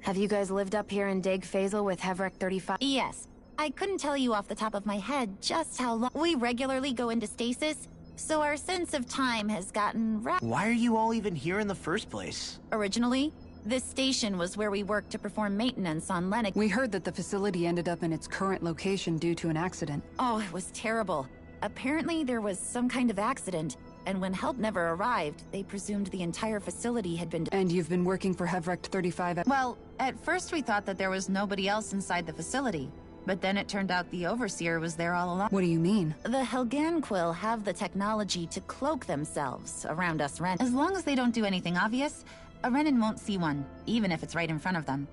Have you guys lived up here in Dig Faisal with Hevrecht 35? Yes. I couldn't tell you off the top of my head just how long... We regularly go into stasis, so our sense of time has gotten... Why are you all even here in the first place? Originally, this station was where we worked to perform maintenance on Lennox. We heard that the facility ended up in its current location due to an accident. Oh, it was terrible. Apparently there was some kind of accident, and when help never arrived, they presumed the entire facility had been... And you've been working for Hevrecht 35 at... Well, at first we thought that there was nobody else inside the facility, but then it turned out the Overseer was there all along. What do you mean? The Helganquil have the technology to cloak themselves around us Ren. As long as they don't do anything obvious, a Renan won't see one, even if it's right in front of them.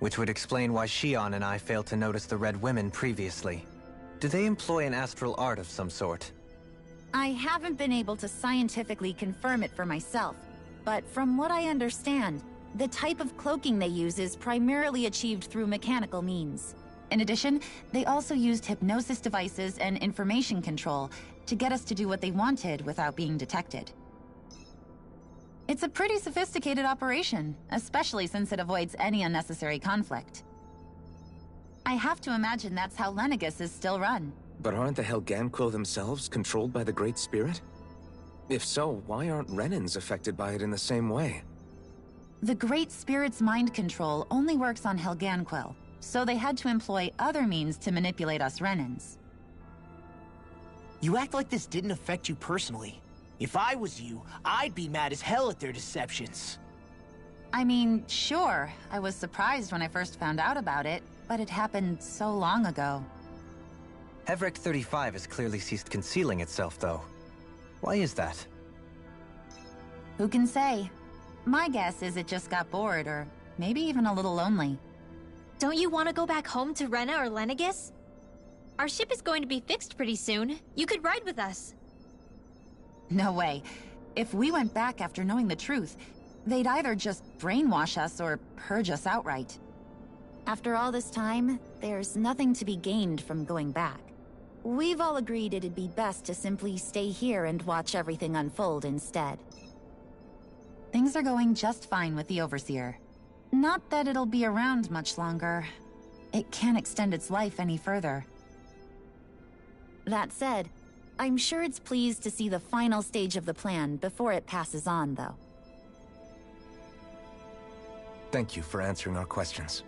Which would explain why Shion and I failed to notice the Red Women previously. Do they employ an astral art of some sort? I haven't been able to scientifically confirm it for myself, but from what I understand, the type of cloaking they use is primarily achieved through mechanical means. In addition, they also used hypnosis devices and information control to get us to do what they wanted without being detected. It's a pretty sophisticated operation, especially since it avoids any unnecessary conflict. I have to imagine that's how Lennox is still run. But aren't the Helganquil themselves controlled by the Great Spirit? If so, why aren't Renans affected by it in the same way? The Great Spirit's mind control only works on Helganquil, so they had to employ other means to manipulate us Renans. You act like this didn't affect you personally. If I was you, I'd be mad as hell at their deceptions. I mean, sure, I was surprised when I first found out about it, but it happened so long ago. Hevrecht 35 has clearly ceased concealing itself, though. Why is that? Who can say? My guess is it just got bored, or maybe even a little lonely. Don't you want to go back home to Rena or Lennox? Our ship is going to be fixed pretty soon. You could ride with us. No way. If we went back after knowing the truth, they'd either just brainwash us or purge us outright. After all this time, there's nothing to be gained from going back. We've all agreed it'd be best to simply stay here and watch everything unfold instead. Things are going just fine with the Overseer. Not that it'll be around much longer. It can't extend its life any further. That said, I'm sure it's pleased to see the final stage of the plan before it passes on, though. Thank you for answering our questions.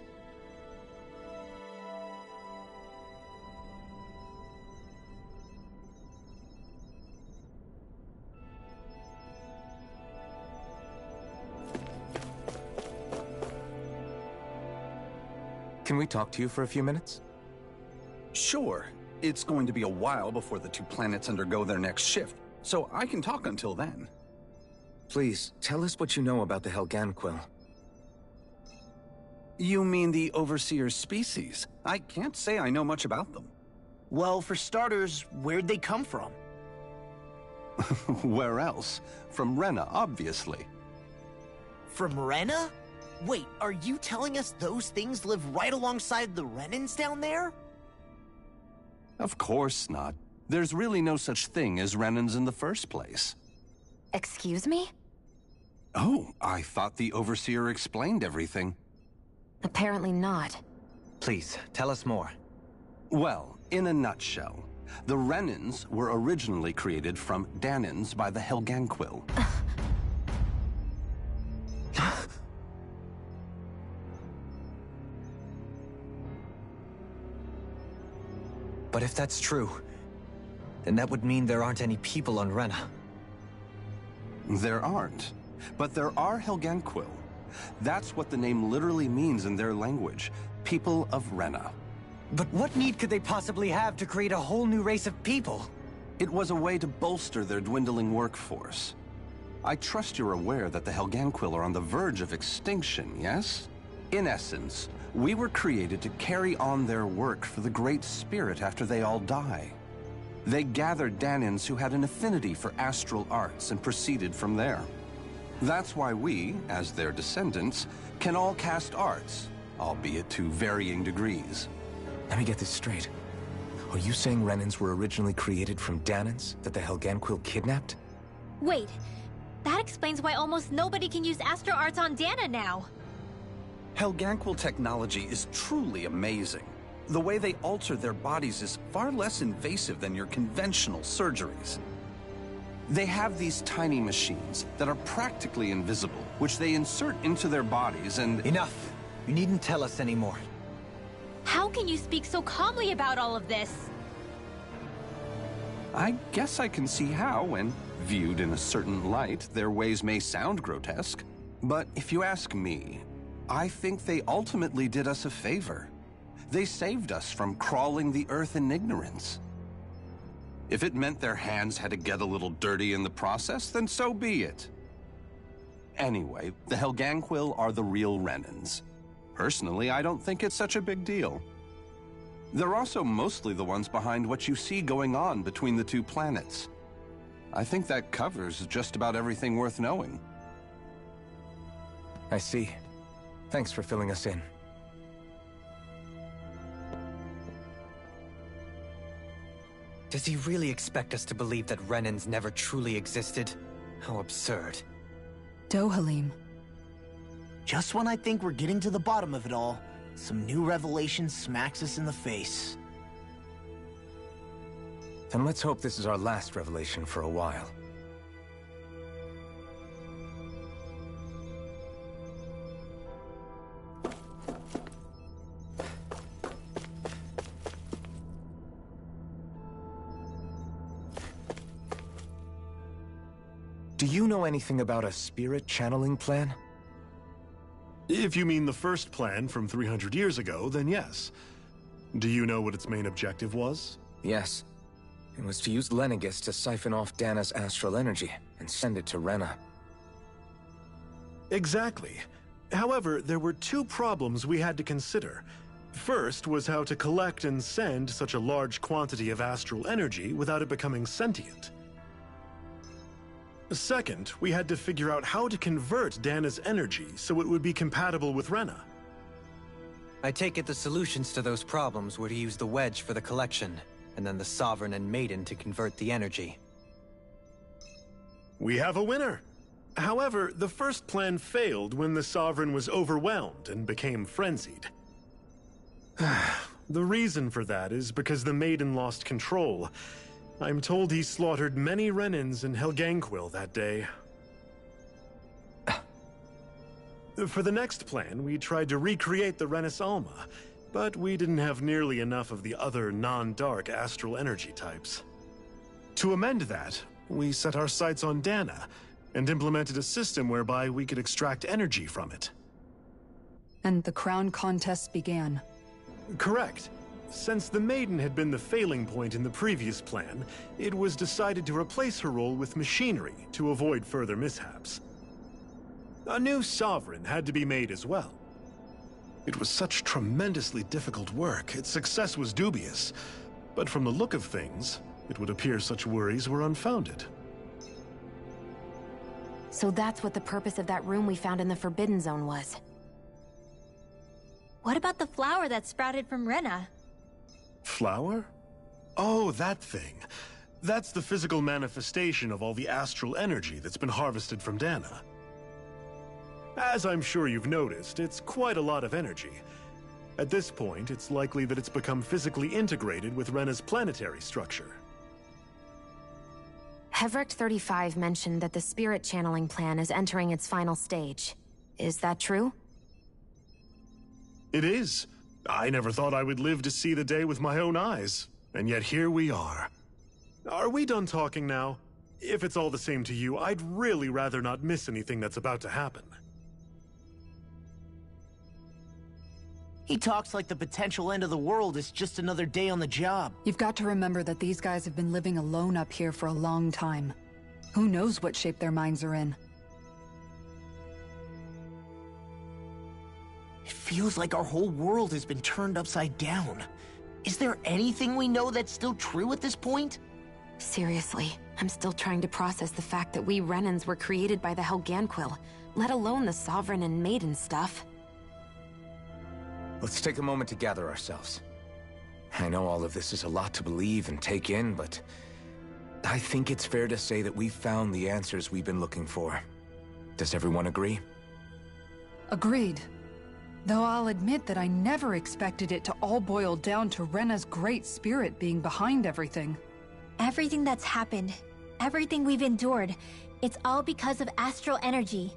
Can we talk to you for a few minutes? Sure. It's going to be a while before the two planets undergo their next shift, so I can talk until then. Please, tell us what you know about the Helganquil. You mean the Overseer species? I can't say I know much about them. Well, for starters, where'd they come from? Where else? From Rena, obviously. From Rena? Wait, are you telling us those things live right alongside the Renans down there? Of course not. There's really no such thing as Renans in the first place. Excuse me? Oh, I thought the Overseer explained everything. Apparently not. Please, tell us more. Well, in a nutshell, the Renans were originally created from Danans by the Helganquil. But if that's true, then that would mean there aren't any people on Rena. There aren't. But there are Helganquil. That's what the name literally means in their language. People of Rena. But what need could they possibly have to create a whole new race of people? It was a way to bolster their dwindling workforce. I trust you're aware that the Helganquil are on the verge of extinction, yes? In essence, we were created to carry on their work for the Great Spirit after they all die. They gathered Danans who had an affinity for astral arts and proceeded from there. That's why we, as their descendants, can all cast arts, albeit to varying degrees. Let me get this straight. Are you saying Renans were originally created from Danans that the Helganquil kidnapped? Wait, that explains why almost nobody can use astral arts on Dana now. Helganquil technology is truly amazing. The way they alter their bodies is far less invasive than your conventional surgeries. They have these tiny machines that are practically invisible, which they insert into their bodies and— Enough! You needn't tell us anymore. How can you speak so calmly about all of this? I guess I can see how, when viewed in a certain light, their ways may sound grotesque. But if you ask me, I think they ultimately did us a favor. They saved us from crawling the earth in ignorance. If it meant their hands had to get a little dirty in the process, then so be it. Anyway, the Helganquil are the real Renans. Personally, I don't think it's such a big deal. They're also mostly the ones behind what you see going on between the two planets. I think that covers just about everything worth knowing. I see. Thanks for filling us in. Does he really expect us to believe that Renans never truly existed? How absurd. Dohalim. Just when I think we're getting to the bottom of it all, some new revelation smacks us in the face. Then let's hope this is our last revelation for a while. Do you know anything about a spirit channeling plan? If you mean the first plan from 300 years ago, then yes. Do you know what its main objective was? Yes. It was to use Lenegis to siphon off Dana's astral energy and send it to Rena. Exactly. However, there were two problems we had to consider. First was how to collect and send such a large quantity of astral energy without it becoming sentient. Second, we had to figure out how to convert Dana's energy so it would be compatible with Rena. I take it the solutions to those problems were to use the wedge for the collection, and then the Sovereign and Maiden to convert the energy. We have a winner! However, the first plan failed when the Sovereign was overwhelmed and became frenzied. The reason for that is because the Maiden lost control. I'm told he slaughtered many Renans and Helganquil that day. For the next plan, we tried to recreate the Renis Alma, but we didn't have nearly enough of the other non-dark astral energy types. To amend that, we set our sights on Dana, and implemented a system whereby we could extract energy from it. And the crown contest began. Correct. Since the Maiden had been the failing point in the previous plan, it was decided to replace her role with machinery to avoid further mishaps. A new Sovereign had to be made as well. It was such tremendously difficult work, its success was dubious. But from the look of things, it would appear such worries were unfounded. So that's what the purpose of that room we found in the Forbidden Zone was. What about the flower that sprouted from Rena? Flower? Oh, that thing. That's the physical manifestation of all the astral energy that's been harvested from Dana. As I'm sure you've noticed, it's quite a lot of energy. At this point, it's likely that it's become physically integrated with Rena's planetary structure. Hevrecht 35 mentioned that the spirit channeling plan is entering its final stage. Is that true? It is. I never thought I would live to see the day with my own eyes, and yet here we are. Are we done talking now? If it's all the same to you, I'd really rather not miss anything that's about to happen. He talks like the potential end of the world is just another day on the job. You've got to remember that these guys have been living alone up here for a long time. Who knows what shape their minds are in? It feels like our whole world has been turned upside down. Is there anything we know that's still true at this point? Seriously, I'm still trying to process the fact that we Renans were created by the Helganquil, let alone the Sovereign and Maiden stuff. Let's take a moment to gather ourselves. I know all of this is a lot to believe and take in, but I think it's fair to say that we've found the answers we've been looking for. Does everyone agree? Agreed. Though I'll admit that I never expected it to all boil down to Rena's great spirit being behind everything. Everything that's happened, everything we've endured, it's all because of astral energy.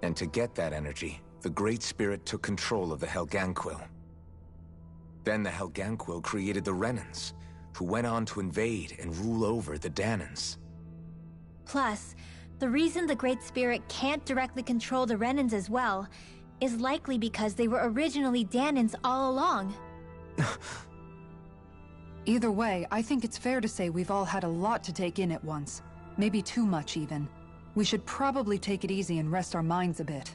And to get that energy, the Great Spirit took control of the Helganquil. Then the Helganquil created the Renans, who went on to invade and rule over the Danans. Plus, the reason the Great Spirit can't directly control the Renans as well is likely because they were originally Danans all along. Either way, I think it's fair to say we've all had a lot to take in at once. Maybe too much, even. We should probably take it easy and rest our minds a bit.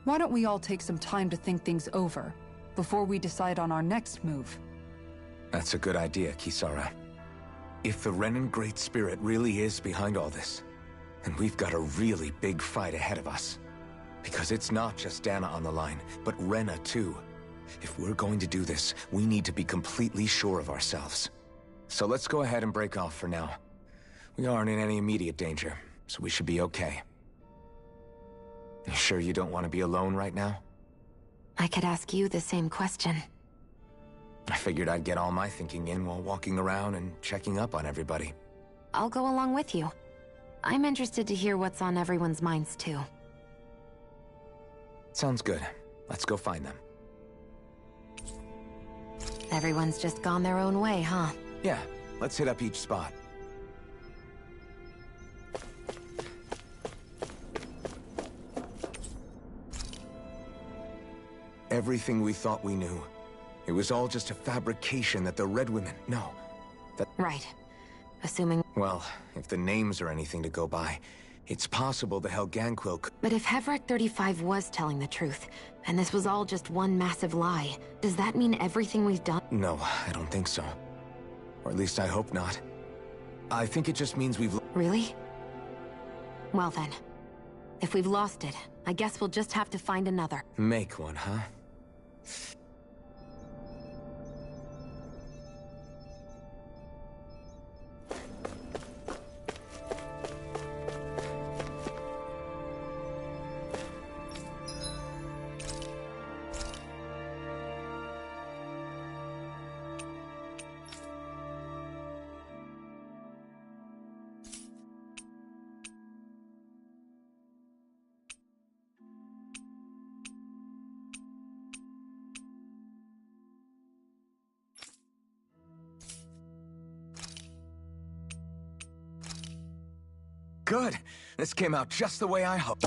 Why don't we all take some time to think things over, before we decide on our next move? That's a good idea, Kisara. If the Renan Great Spirit really is behind all this, then we've got a really big fight ahead of us. Because it's not just Dana on the line, but Rena too. If we're going to do this, we need to be completely sure of ourselves. So let's go ahead and break off for now. We aren't in any immediate danger, so we should be okay. You sure you don't want to be alone right now? I could ask you the same question. I figured I'd get all my thinking in while walking around and checking up on everybody. I'll go along with you. I'm interested to hear what's on everyone's minds too. Sounds good. Let's go find them. Everyone's just gone their own way, huh? Yeah, let's hit up each spot. Everything we thought we knew. It was all just a fabrication that the Red Women... No. Right. Assuming... Well, if the names are anything to go by, it's possible the Helganquil could... But if Hevrak 35 was telling the truth, and this was all just one massive lie, does that mean everything we've done... No, I don't think so. Or at least I hope not. I think it just means we've... Really? Well then. If we've lost it, I guess we'll just have to find another. Make one, huh? Good. This came out just the way I hoped.